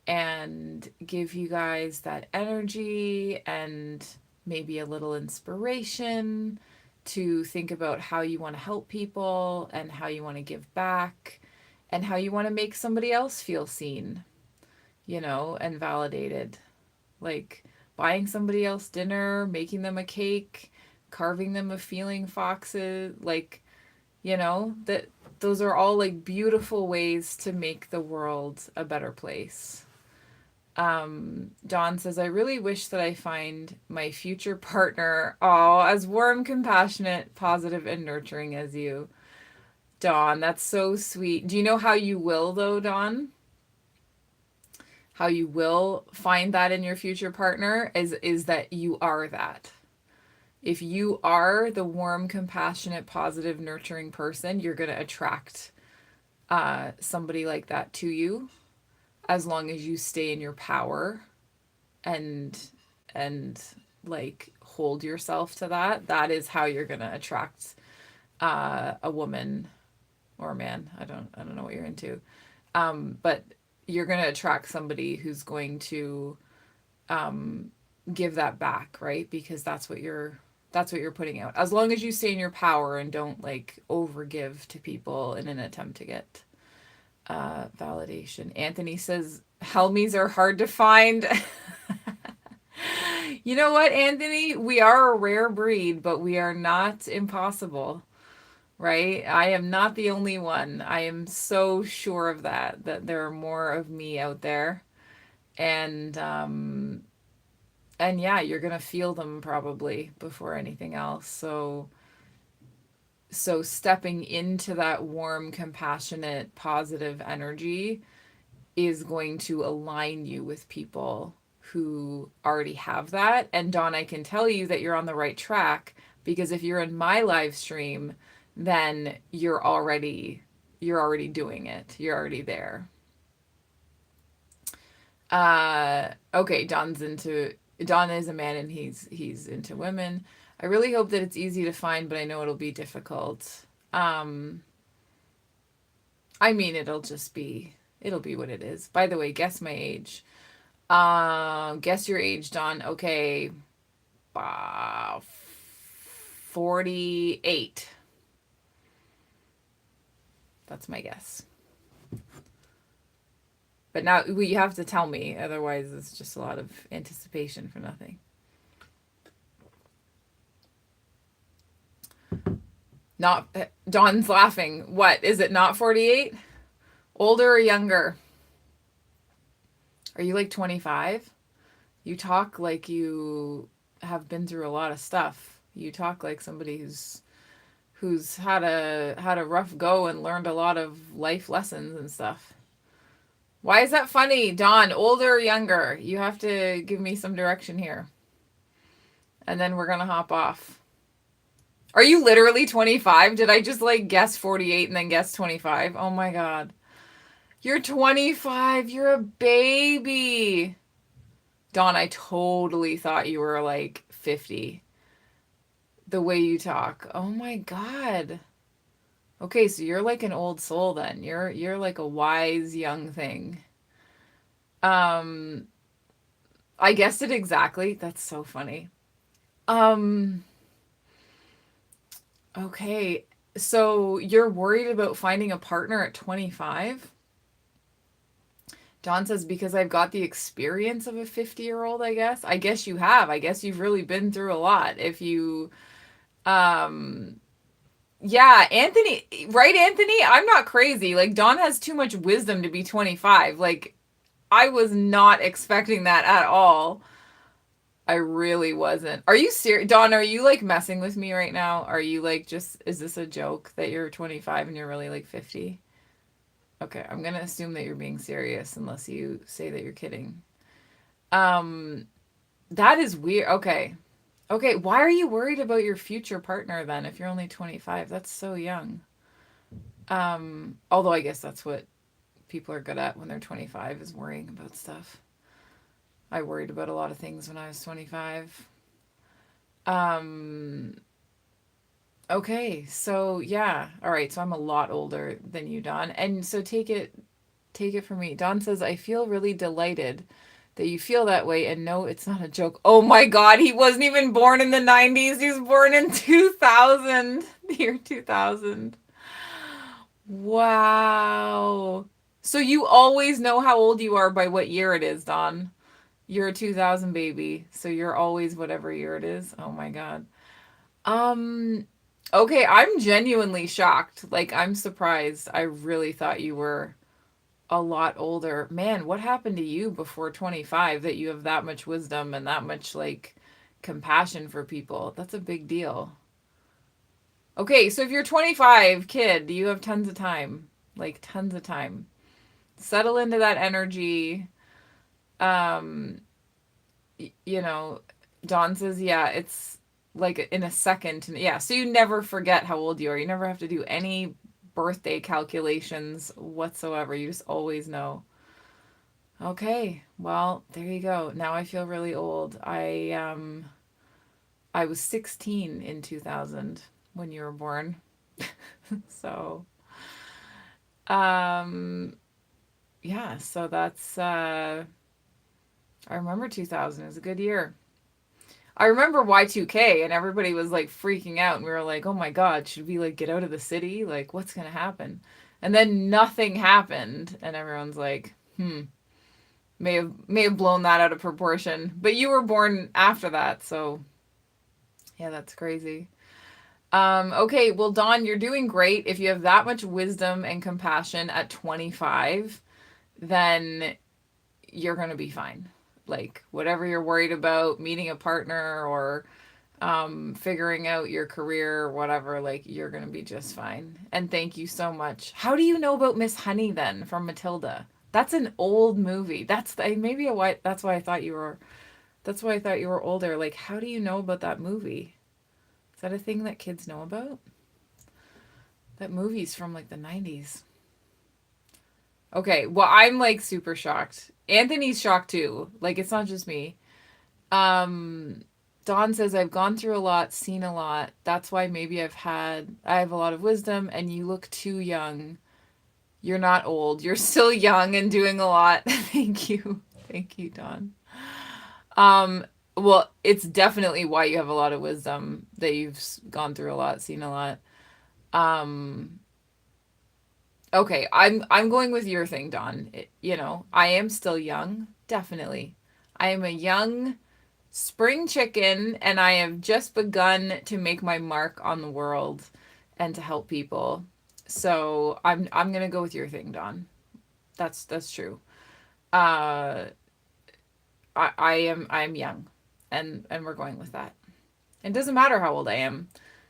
and give you guys that energy and maybe a little inspiration to think about how you want to help people and how you want to give back and how you want to make somebody else feel seen, and validated. Like buying somebody else dinner, making them a cake, carving them a feeling foxes, like, that those are all like beautiful ways to make the world a better place. Dawn says, I really wish that I find my future partner, as warm, compassionate, positive, and nurturing as you. Dawn, that's so sweet. Do you know how you will, though, Dawn? How you will find that in your future partner is that you are that. If you are the warm, compassionate, positive, nurturing person, you're going to attract somebody like that to you as long as you stay in your power and and like hold yourself to that is how you're going to attract a woman or a man. I don't know what you're into. But you're going to attract somebody who's going to give that back, right? Because that's what you're putting out. As long as you stay in your power and don't like overgive to people in an attempt to get validation. Anthony says Helmies are hard to find. You know what, Anthony? We are a rare breed, but we are not impossible. right? I am not the only one. I am so sure of that, that there are more of me out there. And and yeah, you're going to feel them probably before anything else. So stepping into that warm, compassionate, positive energy is going to align you with people who already have that. And Dawn, I can tell you that you're on the right track, because if you're in my live stream, then you're already doing it. You're already there. Okay, Don is a man and he's into women. I really hope that it's easy to find, but I know it'll be difficult. Um, I mean, it'll be what it is. By the way, guess my age. Guess your age, Don. Okay, uh, 48. That's my guess. But now you have to tell me, otherwise it's just a lot of anticipation for nothing. Not Dawn's laughing. What is it? Not 48? Older or younger? Are you like 25? You talk like you have been through a lot of stuff. You talk like somebody who's had a rough go and learned a lot of life lessons and stuff. Why is that funny, Dawn? Older or younger? You have to give me some direction here. And then we're gonna hop off. Are you literally 25? Did I just like guess 48 and then guess 25? Oh my god. You're 25. You're a baby. Dawn, I totally thought you were like 50. The way you talk. Oh my god. Okay, so you're like an old soul then. You're like a wise young thing. Um I guessed it exactly. That's so funny. Um okay. So you're worried about finding a partner at 25? John says, because I've got the experience of a 50-year-old, I guess. I guess you have. I guess you've really been through a lot. If you, um, yeah, Anthony, right, Anthony? I'm not crazy. Like, Dawn has too much wisdom to be 25. Like, I was not expecting that at all. I really wasn't. Are you serious? Dawn, are you like messing with me right now? Are you like is this a joke that you're 25 and you're really like 50? Okay, I'm gonna assume that you're being serious unless you say that you're kidding. Um, that is weird. Okay. Okay, why are you worried about your future partner then if you're only 25? That's so young. Although I guess that's what people are good at when they're 25 is worrying about stuff. I worried about a lot of things when I was 25. Um, okay, so yeah. All right, so I'm a lot older than you, Don. And so take it from me. Don says, I feel really delighted that you feel that way, and no, it's not a joke. Oh my god, he wasn't even born in the 90s. He was born in 2000. The year 2000. Wow. So you always know how old you are by what year it is, Don. You're a 2000 baby, so you're always whatever year it is. Oh my god. Um okay, I'm genuinely shocked. Like I'm surprised. I really thought you were a lot older. Man, what happened to you before 25 that you have that much wisdom and that much like compassion for people? That's a big deal. Okay, so if you're 25, kid, you have tons of time. Like tons of time. Settle into that energy. Um, you know, Dawn says, yeah, it's like in a second. Yeah, so you never forget how old you are. You never have to do any birthday calculations whatsoever. You just always know. Okay, well, there you go. Now I feel really old. I was 16 in 2000 when you were born. So, um yeah, so that's I remember 2000. It was a good year. I remember Y2K and everybody was like freaking out and we were like, "Oh my god, should we like get out of the city? Like what's going to happen?" And then nothing happened and everyone's like, "Hmm, may have blown that out of proportion." But you were born after that, so yeah, that's crazy. Okay, well, Dawn, you're doing great. If you have that much wisdom and compassion at 25, then you're going to be fine. Like, whatever you're worried about, meeting a partner or figuring out your career or whatever, like, you're going to be just fine. And thank you so much. How do you know about Miss Honey then from Matilda? That's an old movie. Maybe a why that's why I thought you were older. Like, how do you know about that movie? Is that a thing that kids know about? That movie's from like the 90s. Okay, well, I'm like super shocked. Anthony's shocked too. Like, it's not just me. Um, Dawn says, I've gone through a lot, seen a lot. That's why maybe I have a lot of wisdom, and you look too young. You're not old. You're still young and doing a lot. Thank you. Thank you, Dawn. Um, well, it's definitely why you have a lot of wisdom, that you've gone through a lot, seen a lot. Um, okay, I'm going with your thing, Dawn. I am still young, definitely. I am a young spring chicken, and I have just begun to make my mark on the world and to help people. So I'm gonna go with your thing, Dawn. That's true. Uh, I'm young, and we're going with that. It doesn't matter how old I am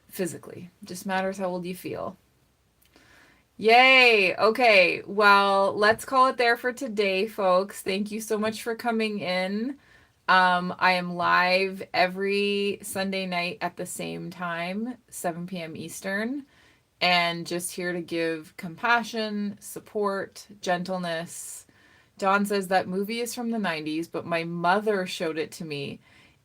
physically; it just matters how old you feel. Yay! Okay, well, let's call it there for today, folks. Thank you so much for coming in. I am live every Sunday night at the same time, 7 p.m. Eastern, and just here to give compassion, support, gentleness. Dawn says that movie is from the 90s, but my mother showed it to me,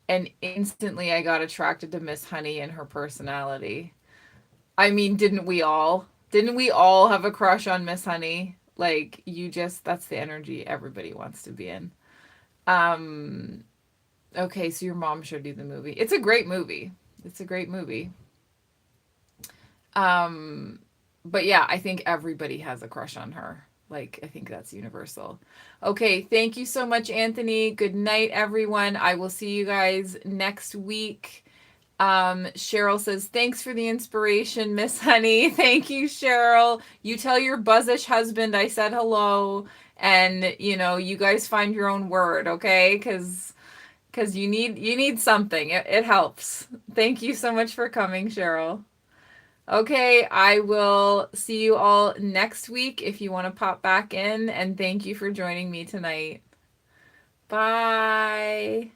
and instantly I got attracted to Miss Honey and her personality. I mean, didn't we all? Didn't we all have a crush on Miss Honey? Like, that's the energy everybody wants to be in. Um, okay, so your mom showed you the movie. It's a great movie. It's a great movie. Um, but yeah, I think everybody has a crush on her. Like, I think that's universal. Okay, thank you so much, Anthony. Good night, everyone. I will see you guys next week. Cheryl says, thanks for the inspiration, Miss Honey. Thank you, Cheryl. You tell your buzzish husband I said hello, and you guys find your own word, okay? Because you need something. It helps. Thank you so much for coming, Cheryl. Okay, I will see you all next week if you want to pop back in, and thank you for joining me tonight. Bye.